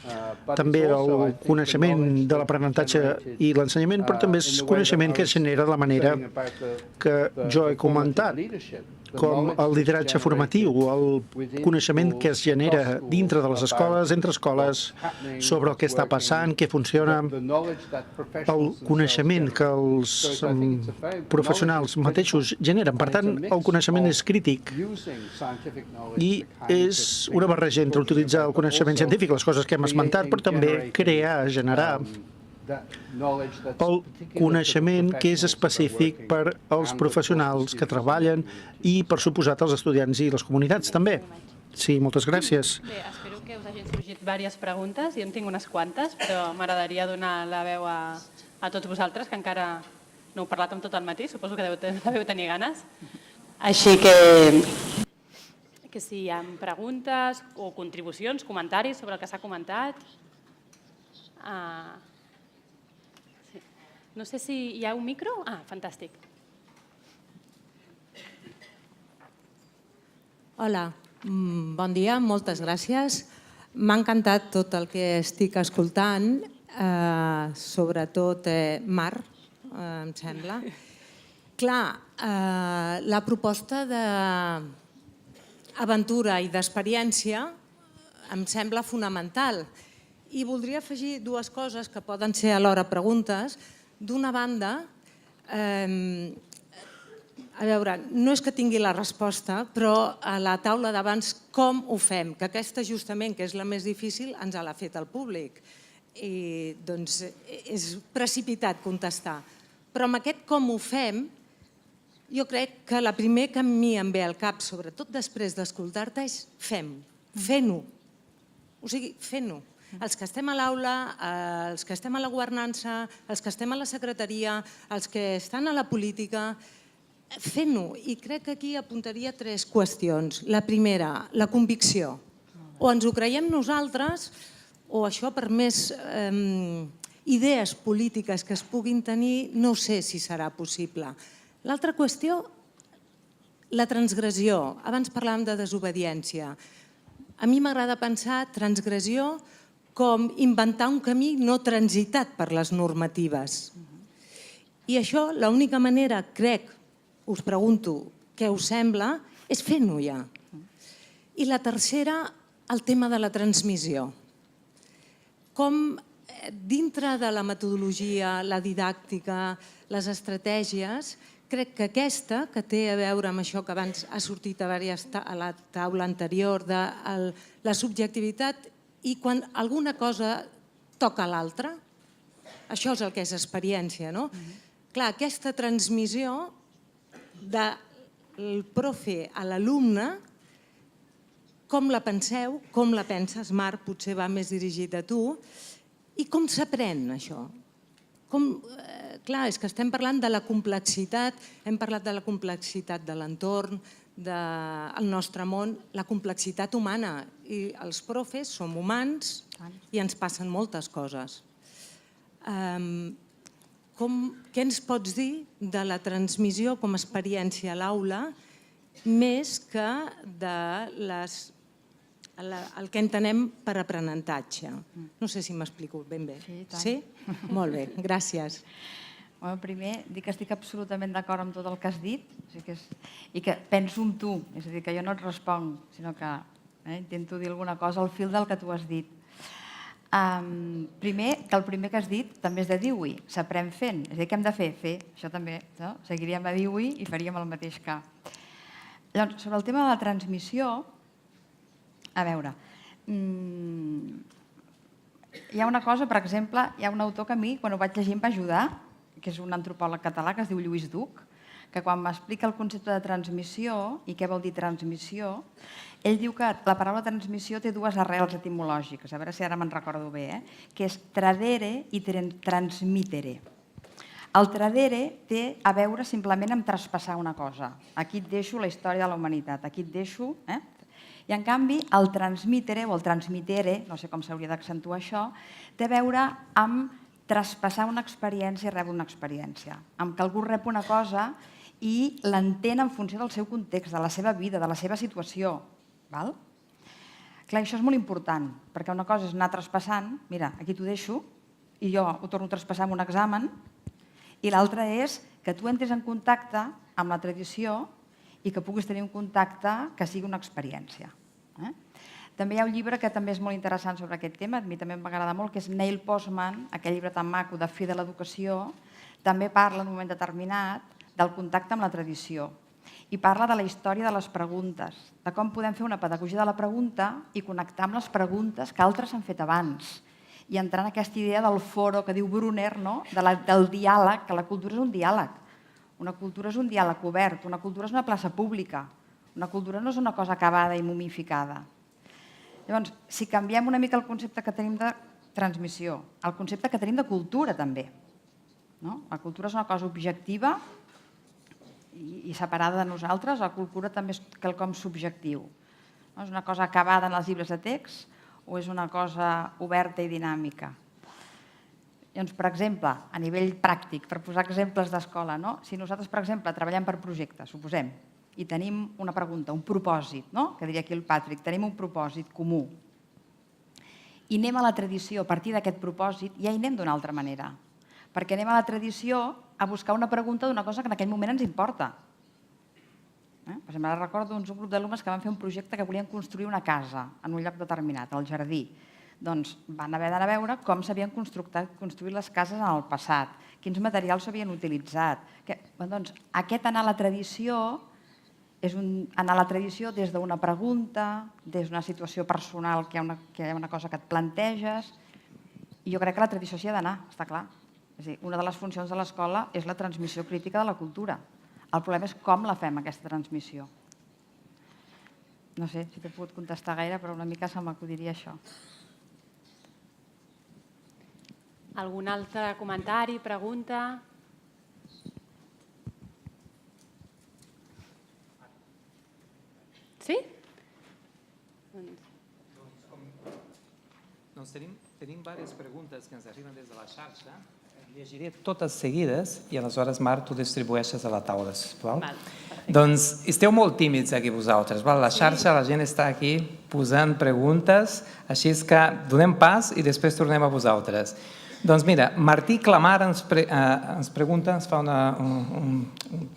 també el coneixement de l'aprenentatge i l'ensenyament, però també és coneixement que es genera de la manera que jo he comentat, com el lideratge formatiu, el coneixement que es genera dintre de les escoles, entre escoles, sobre el que està passant, què funciona, el coneixement que els professionals mateixos generen. Per tant, el coneixement és crític i és una barreja entre utilitzar el coneixement científic, les coses que hem esmentat, però també crear, generar el coneixement que és específic per als professionals que treballen i, per suposat, els estudiants i les comunitats, també. Sí, moltes gràcies. Bé, espero que us hagin sorgit diverses preguntes. Jo en tinc unes quantes, però m'agradaria donar la veu a tots vosaltres, que encara no heu parlat amb tot el matí, suposo que deveu tenir ganes. Així que si hi ha preguntes o contribucions, comentaris sobre el que s'ha comentat. No sé si hi ha un micro. Fantàstic. Hola, bon dia, moltes gràcies. M'ha encantat tot el que estic escoltant, sobretot Marc, em sembla. Clar, la proposta d'aventura i d'experiència em sembla fonamental. I voldria afegir dues coses que poden ser alhora preguntes. D'una banda, a veure, no és que tingui la resposta, però a la taula d'abans com ho fem? Que aquesta justament, que és la més difícil, ens l'ha fet el públic. I doncs és precipitat contestar. Però amb aquest com ho fem, jo crec que el primer que a mi em ve al cap, sobretot després d'escoltar-te, és fem-ho, fent-ho. O sigui, fent-ho. Els que estem a l'aula, els que estem a la governança, els que estem a la secretaria, els que estan a la política, fent-ho. I crec que aquí apuntaria tres qüestions. La primera, la convicció. O ens ho creiem nosaltres, o això per més idees polítiques que es puguin tenir, no sé si serà possible. L'altra qüestió, la transgressió. Abans parlàvem de desobediència. A mi m'agrada pensar transgressió com inventar un camí no transitat per les normatives. I això, l'única manera, crec, us pregunto què us sembla, és fent-ho ja. I la tercera, el tema de la transmissió. Com dintre de la metodologia, la didàctica, les estratègies, crec que aquesta, que té a veure amb això que abans ha sortit a la taula anterior, de la subjectivitat, i quan alguna cosa toca l'altra, això és el que és experiència, no? clar, aquesta transmissió del profe a l'alumne, com la penseu, com la penses, Marc, potser va més dirigit a tu, i com s'aprèn això? Clar, és que estem parlant de la complexitat, hem parlat de la complexitat de l'entorn, del nostre món, la complexitat humana. I els profes som humans i ens passen moltes coses. Què ens pots dir de la transmissió com a experiència a l'aula més que el que entenem per aprenentatge? No sé si m'explico ben bé. Sí, i tant. Sí? Molt bé, gràcies. Primer, dir que estic absolutament d'acord amb tot el que has dit i que penso en tu, és a dir, que jo no et responc, sinó que intento dir alguna cosa al fil del que tu has dit. Primer, que el primer que has dit també és de Dewey, s'aprèn fent. És a dir, què hem de fer? Fer, això també. Seguiríem a Dewey i faríem el mateix que. Llavors, sobre el tema de la transmissió, a veure, hi ha una cosa, per exemple, hi ha un autor que a mi, quan ho vaig llegir, em va ajudar, que és un antropòleg català que es diu Lluís Duc, que quan m'explica el concepte de transmissió i què vol dir transmissió, ell diu que la paraula transmissió té dues arrels etimològiques, a veure si ara me'n recordo bé, que és tradere i transmitere. El tradere té a veure simplement amb traspassar una cosa. Aquí et deixo la història de la humanitat, aquí et deixo... I en canvi el transmitere o el transmitere, no sé com s'hauria d'accentuar això, té a veure amb traspassar una experiència i rebre una experiència, amb que algú rep una cosa i l'entén en funció del seu context, de la seva vida, de la seva situació. Clar, això és molt important, perquè una cosa és anar traspassant, mira, aquí t'ho deixo, i jo ho torno a traspassar en un examen, i l'altra és que tu entres en contacte amb la tradició i que puguis tenir un contacte que sigui una experiència. També hi ha un llibre que també és molt interessant sobre aquest tema, a mi també m'agrada molt, que és Neil Postman, aquell llibre tan maco de Fi de l'Educació, també parla en un moment determinat del contacte amb la tradició i parla de la història de les preguntes, de com podem fer una pedagogia de la pregunta i connectar amb les preguntes que altres han fet abans i entrar en aquesta idea del foro que diu Brunner, del diàleg, que la cultura és un diàleg. Una cultura és un diàleg obert, una cultura és una plaça pública, una cultura no és una cosa acabada i momificada. Llavors, si canviem una mica el concepte que tenim de transmissió, el concepte que tenim de cultura també. La cultura és una cosa objectiva i separada de nosaltres, la cultura també és quelcom subjectiu. És una cosa acabada en els llibres de text o és una cosa oberta i dinàmica? Llavors, per exemple, a nivell pràctic, per posar exemples d'escola, si nosaltres, per exemple, treballem per projectes, suposem, i tenim una pregunta, un propòsit, que diria aquí el Patrick, tenim un propòsit comú, i anem a la tradició a partir d'aquest propòsit, ja hi anem d'una altra manera, perquè anem a la tradició a buscar una pregunta d'una cosa que en aquell moment ens importa. Per exemple, ara recordo un grup d'alumnes que van fer un projecte que volien construir una casa en un lloc determinat, al jardí. Doncs van haver d'anar a veure com s'havien construït les cases en el passat, quins materials s'havien utilitzat. Doncs aquest anar a la tradició és anar a la tradició des d'una pregunta, des d'una situació personal que hi ha una cosa que et planteges, i jo crec que la tradició s'hi ha d'anar, està clar. És a dir, una de les funcions de l'escola és la transmissió crítica de la cultura. El problema és com la fem, aquesta transmissió. No sé si t'he pogut contestar gaire, però una mica se m'acudiria això. Algun altre comentari, pregunta? Sí? Doncs tenim diverses preguntes que ens arriben des de la xarxa. Llegiré totes seguides i aleshores, Marc, tu distribueixes a la taula, sisplau. Doncs esteu molt tímids aquí vosaltres. La xarxa, la gent està aquí posant preguntes, així és que donem pas i després tornem a vosaltres. Doncs mira, Martí Clamar ens pregunta,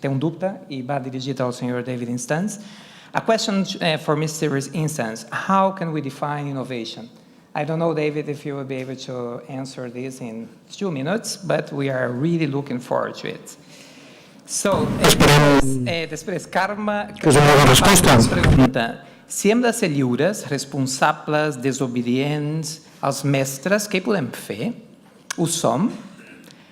té un dubte i va dirigit al senyor David Instance. A question for Mr. Instance, how can we define innovation? I don't know, David, if you will be able to answer this in 2 minutes, but we are really looking forward to it. So, després, Carme ens pregunta, si hem de ser lliures, responsables, desobedients, els mestres, què podem fer? Ho som?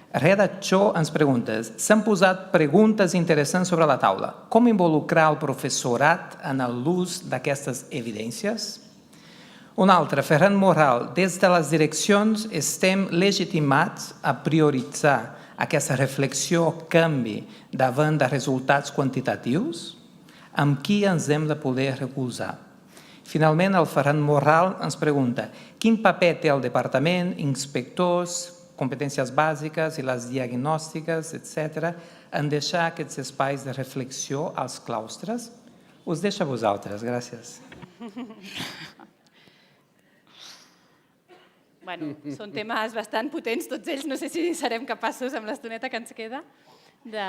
Rere això ens preguntes, s'han posat preguntes interessants sobre la taula. Com involucrar el professorat en l'ús d'aquestes evidències? Un altre, Ferran Moral, des de les direccions estem legitimats a prioritzar aquesta reflexió o canvi davant de resultats quantitatius? Amb qui ens hem de poder recolzar? Finalment, el Ferran Moral ens pregunta quin paper té el departament, inspectors, competències bàsiques i les diagnòstiques, etc., en deixar aquests espais de reflexió als claustres? Us deixo a vosaltres. Gràcies. Bueno, són temes bastant potents, tots ells. No sé si serem capaços, amb l'estoneta que ens queda, de...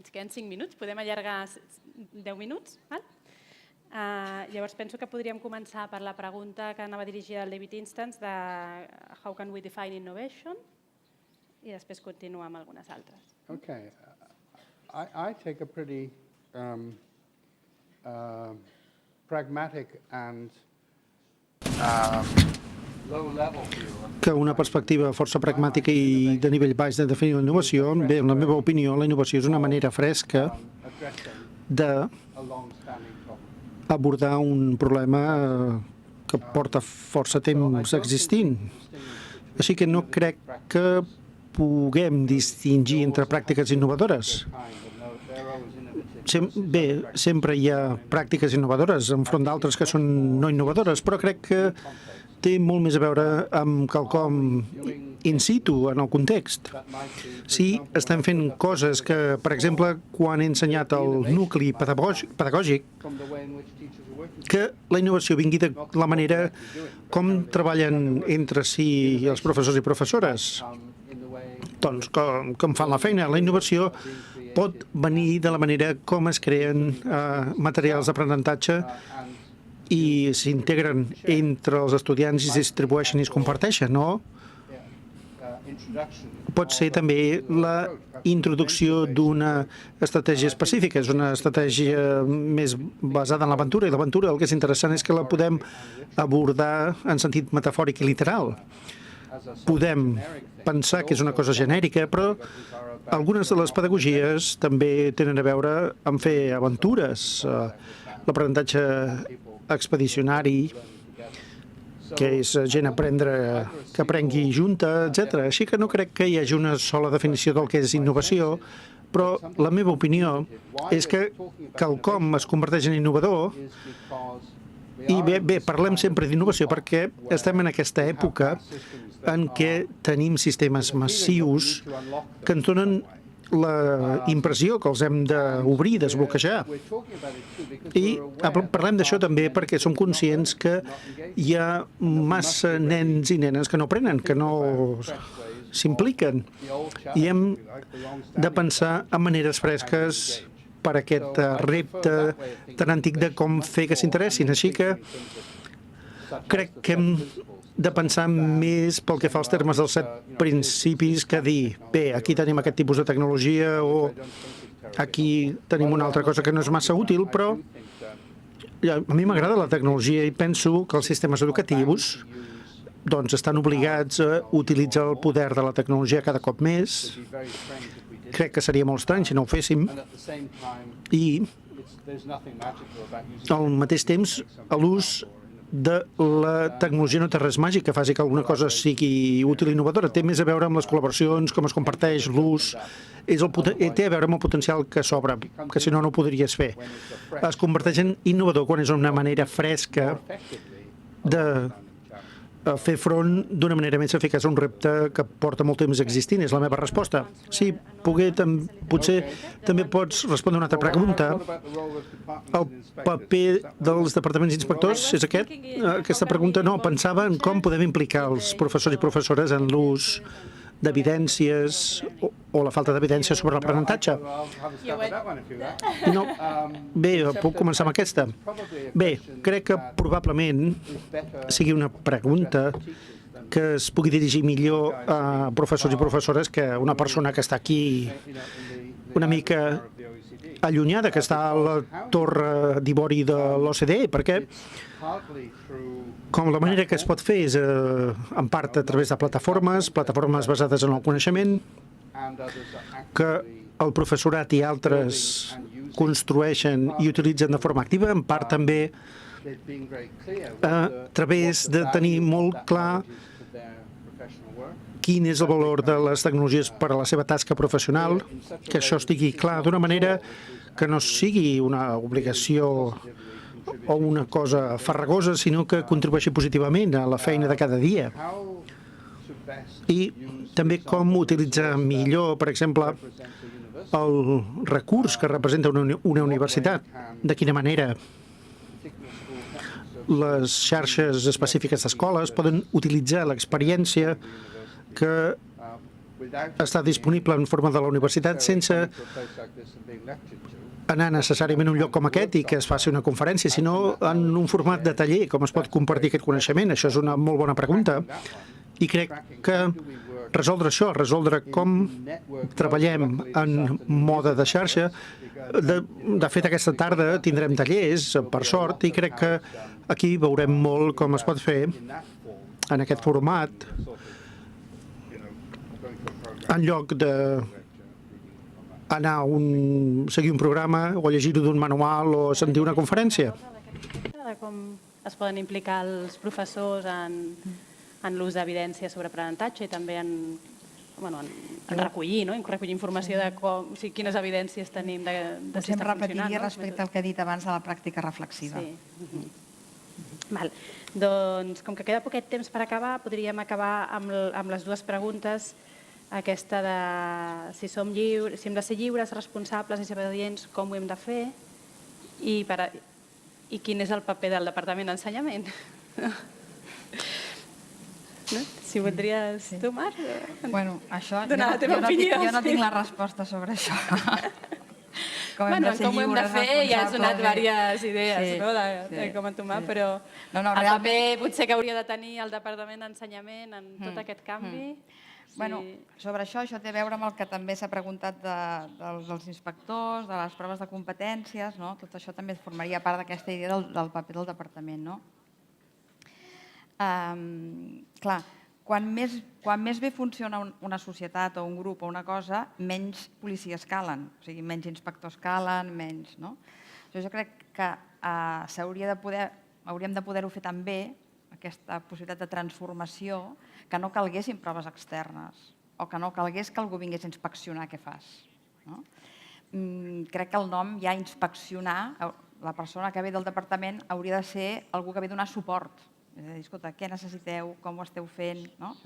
Ens queden 5 minuts, podem allargar 10 minuts, val? Llavors penso que podríem començar per la pregunta que anava dirigida al David Instance de How can we define innovation? I després continuar amb algunes altres. Okay. I take a pretty pragmatic and low-level view. Que una perspectiva força pragmàtica i de nivell baix de definir la innovació, bé, en la meva opinió, la innovació és una manera fresca d'abordar un problema que porta força temps existint. Així que no crec que puguem distingir entre pràctiques innovadores. Bé, sempre hi ha pràctiques innovadores enfront d'altres que són no innovadores, però crec que té molt més a veure amb quelcom in situ, en el context. Si estem fent coses que, per exemple, quan he ensenyat el nucli pedagògic, que la innovació vingui de la manera com treballen entre si els professors i professores, doncs com fan la feina. La innovació pot venir de la manera com es creen materials d'aprenentatge i s'integren entre els estudiants i es distribueixen i es comparteixen, no? Pot ser també la introducció d'una estratègia específica. És una estratègia més basada en l'aventura, i l'aventura el que és interessant és que la podem abordar en sentit metafòric i literal. Podem pensar que és una cosa genèrica, però algunes de les pedagogies també tenen a veure amb fer aventures, l'aprenentatge expedicionari, que és gent que aprengui junta, etc. Així que no crec que hi hagi una sola definició del que és innovació, però la meva opinió és que quelcom es converteix en innovador i bé, parlem sempre d'innovació perquè estem en aquesta època en què tenim sistemes massius que ens donen la impressió que els hem d'obrir, desbloquejar. I parlem d'això també perquè som conscients que hi ha massa nens i nenes que no aprenen, que no s'impliquen. I hem de pensar en maneres fresques per a aquest repte tan antic de com fer que s'interessin. Així que crec que hem de pensar més pel que fa als termes dels 7 principis que dir, bé, aquí tenim aquest tipus de tecnologia o aquí tenim una altra cosa que no és massa útil, però a mi m'agrada la tecnologia i penso que els sistemes educatius doncs estan obligats a utilitzar el poder de la tecnologia cada cop més. Crec que seria molt estrany si no ho féssim. I al mateix temps l'ús de la tecnologia no té res màgic que faci que alguna cosa sigui útil i innovadora. Té més a veure amb les col·laboracions, com es comparteix, l'ús. Té a veure amb el potencial que s'obre, que si no, no ho podries fer. Es converteix en innovador quan és una manera fresca de fer front d'una manera més eficaç a un repte que porta molt temps existint. És la meva resposta. Sí, potser també pots respondre una altra pregunta. El paper dels departaments inspectors és aquest? Aquesta pregunta no. Pensava en com podem implicar els professors i professores en l'ús d'evidències o la falta d'evidències sobre l'aprenentatge. No. Bé, puc començar amb aquesta. Bé, crec que probablement sigui una pregunta que es pugui dirigir millor a professors i professores que una persona que està aquí una mica allunyada que està a la torre d'ivori de l'OCDE, perquè partly through com la manera que es pot fer és en part a través de plataformes basades en el coneixement, and others are que actively el professorat i altres construeixen i utilitzen de forma activa, en part també they've been very clear a través de tenir molt clar to their professional work. quin és el valor de les tecnologies per a la seva tasca professional, que això estigui clar d'una manera que no sigui una obligació o una cosa farragosa, sinó que contribueixi positivament a la feina de cada dia. How to best I també com utilitzar millor, per exemple, represent the university. el recurs que representa una universitat. De quina manera Particular school technical les xarxes específiques d'escoles poden utilitzar l'experiència que without està disponible en forma de la universitat sense to a place like this and being lectured to. anar necessàriament a un lloc com aquest i que es faci una conferència, sinó en un format de taller, com es pot compartir aquest coneixement. Això és una molt bona pregunta. I crec que resoldre això, resoldre com treballem en mode de xarxa, de fet aquesta tarda tindrem tallers, per sort, i crec que aquí veurem molt com es pot fer en aquest format, en lloc de anar a seguir un programa o llegir-ho d'un manual o sentir una conferència. De com es poden implicar els professors en l'ús d'evidència sobre aprenentatge i també en recollir, en recollir informació de quines evidències tenim de si Potser em està funcionant. repetiria respecte al que he dit abans de la pràctica reflexiva. Sí. Val. Doncs, com que queda poquet temps per acabar, podríem acabar amb les dues preguntes. Aquesta de si som lliures, si hem de ser lliures, responsables i desobedients, com ho hem de fer i quin és el paper del Departament d'Ensenyament. No? Si voldries tu, Marc, Bueno, això, donar la teva opinió. jo no tinc la resposta sobre això. Com hem de ser com ho hem de lliures, fer, ja has donat responsables. diverses idees Sí, de sí, com entomar, sí. però No, el realment- paper potser que hauria de tenir el Departament d'Ensenyament en tot aquest canvi. Bueno, sobre això té a veure amb el que també s'ha preguntat dels inspectors, de les proves de competències, no? Tot això també formaria part d'aquesta idea del paper del departament, no? Clar, quan més bé funciona una societat o un grup o una cosa, menys policies calen, o sigui, menys inspectors calen, menys, no? Jo crec que hauríem de poder-ho fer també, aquesta possibilitat de transformació, que no calguessin proves externes o que no calgués que algú vingués a inspeccionar què fas. No? Crec que el nom ja inspeccionar, la persona que ve del departament hauria de ser algú que ve a donar suport. És a dir, escolta, què necessiteu, com ho esteu fent? No?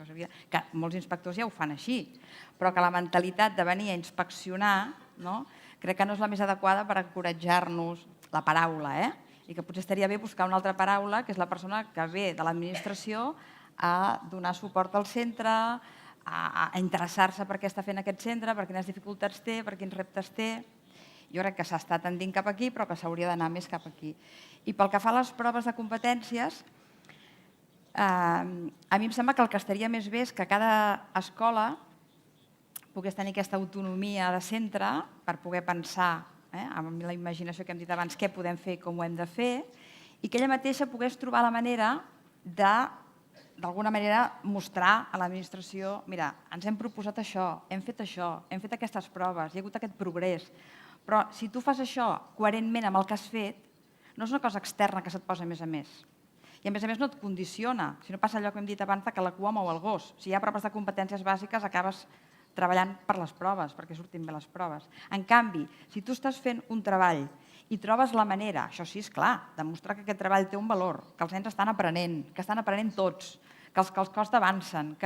Que molts inspectors ja ho fan així, però que la mentalitat de venir a inspeccionar, no? Crec que no és la més adequada per encoratjar-nos la paraula, i que potser estaria bé buscar una altra paraula, que és la persona que ve de l'administració a donar suport al centre, a interessar-se per què està fent aquest centre, per quines dificultats té, per quins reptes té. Jo crec que s'està tendint cap aquí, però que s'hauria d'anar més cap aquí. I pel que fa a les proves de competències, a mi em sembla que el que estaria més bé és que cada escola pogués tenir aquesta autonomia de centre per poder pensar, amb la imaginació que hem dit abans, què podem fer i com ho hem de fer, i que ella mateixa pogués trobar la manera d'alguna manera mostrar a l'administració, mira, ens hem proposat això, hem fet aquestes proves, hi ha hagut aquest progrés, però si tu fas això coherentment amb el que has fet, no és una cosa externa que se't posa més a més. I a més no et condiciona, si no passa allò que hem dit abans que la cua mou el gos. Si hi ha proves de competències bàsiques acabes treballant per les proves, perquè surtin bé les proves. En canvi, si tu estàs fent un treball i trobes la manera, això sí, és clar, demostrar que aquest treball té un valor, que els nens estan aprenent, que estan aprenent tots, que els costos avancen,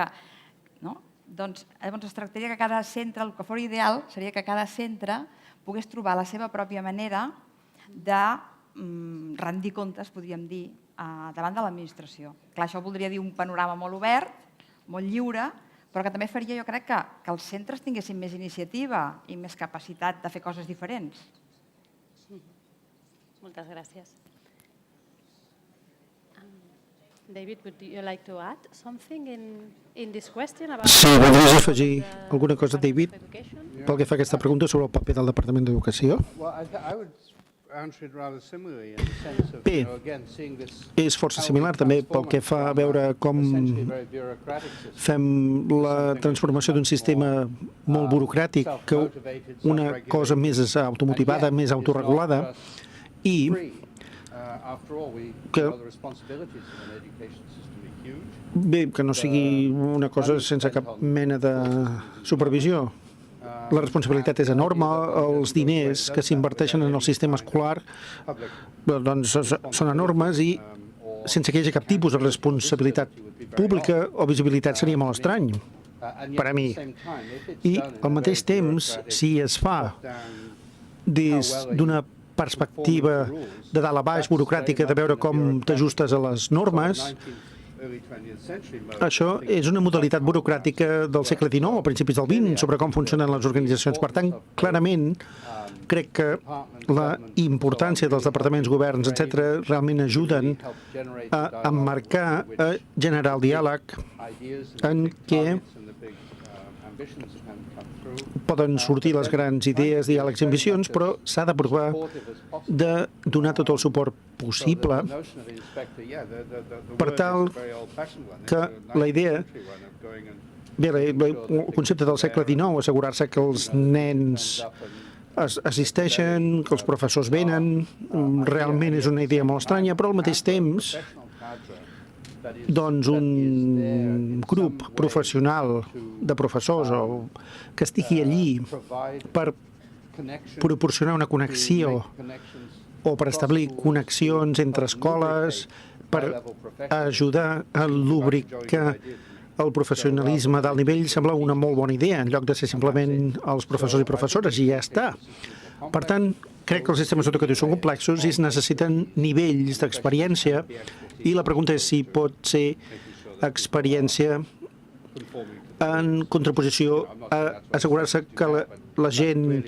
doncs es tractaria que cada centre, el que fos ideal seria que cada centre pogués trobar la seva pròpia manera de rendir comptes, podríem dir, davant de l'administració. Clar, això voldria dir un panorama molt obert, molt lliure, però que també faria, jo crec, que els centres tinguessin més iniciativa i més capacitat de fer coses diferents. Moltes gràcies. David, would you like to add something in this question about Sí, voldries afegir alguna cosa, David, education? pel que fa a aquesta pregunta sobre el paper del Departament d'Educació? Well, I would answer it rather similarly in the sense of, Bé, again, seeing this és força similar també pel que fa a veure com essentially very bureaucratic system. fem la transformació d'un sistema molt burocràtic que una cosa més automotivada, més autoregulada, i After all, que- the responsibilities of an education system are huge. bé, que no sigui una cosa sense cap mena de supervisió. La responsabilitat és enorme, els diners que s'inverteixen en el sistema escolar doncs, són enormes i sense que hi hagi cap tipus de responsabilitat pública o visibilitat seria molt estrany per a mi. I al mateix temps, si es fa des d'una perspectiva de dalt a baix, burocràtica, de veure com t'ajustes a les normes, això és una modalitat burocràtica del segle XIX, a principis del XX, sobre com funcionen les organitzacions. Per tant, clarament, crec que la importància dels departaments, governs, etc., realment ajuden a emmarcar, a generar el diàleg en què poden sortir les grans idees, diàlegs i ambicions, però s'ha de provar de donar tot el suport possible per tal que la idea, bé, el concepte del segle XIX, assegurar-se que els nens assisteixen, que els professors venen, realment és una idea molt estranya, però al mateix temps doncs un grup professional de professors o que estigui allí per proporcionar una connexió o per establir connexions entre escoles, per ajudar a lubricar el professionalisme d'alt nivell sembla una molt bona idea, en lloc de ser simplement els professors i professores, i ja està. Per tant, crec que els sistemes educatius són complexos i es necessiten nivells d'experiència, i la pregunta és si pot ser experiència en contraposició a assegurar-se que la gent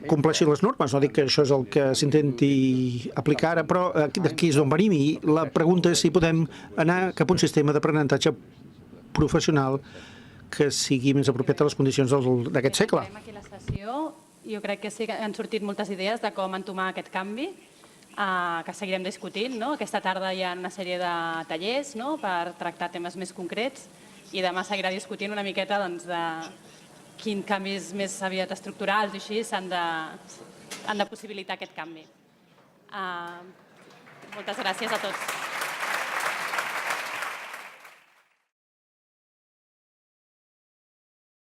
compleixi les normes. No dic que això és el que s'intenti aplicar ara, però d'aquí és d'on venim, i la pregunta és si podem anar cap a un sistema d'aprenentatge professional que sigui més apropiat a les condicions d'aquest segle. Acabem aquí la sessió. Jo crec que sí que han sortit moltes idees de com entomar aquest canvi, que seguirem discutint. Aquesta tarda hi ha una sèrie de tallers per tractar temes més concrets, i demà seguirà discutint una miqueta de quins canvis més aviat estructurals i així han de possibilitar aquest canvi. Moltes gràcies a tots.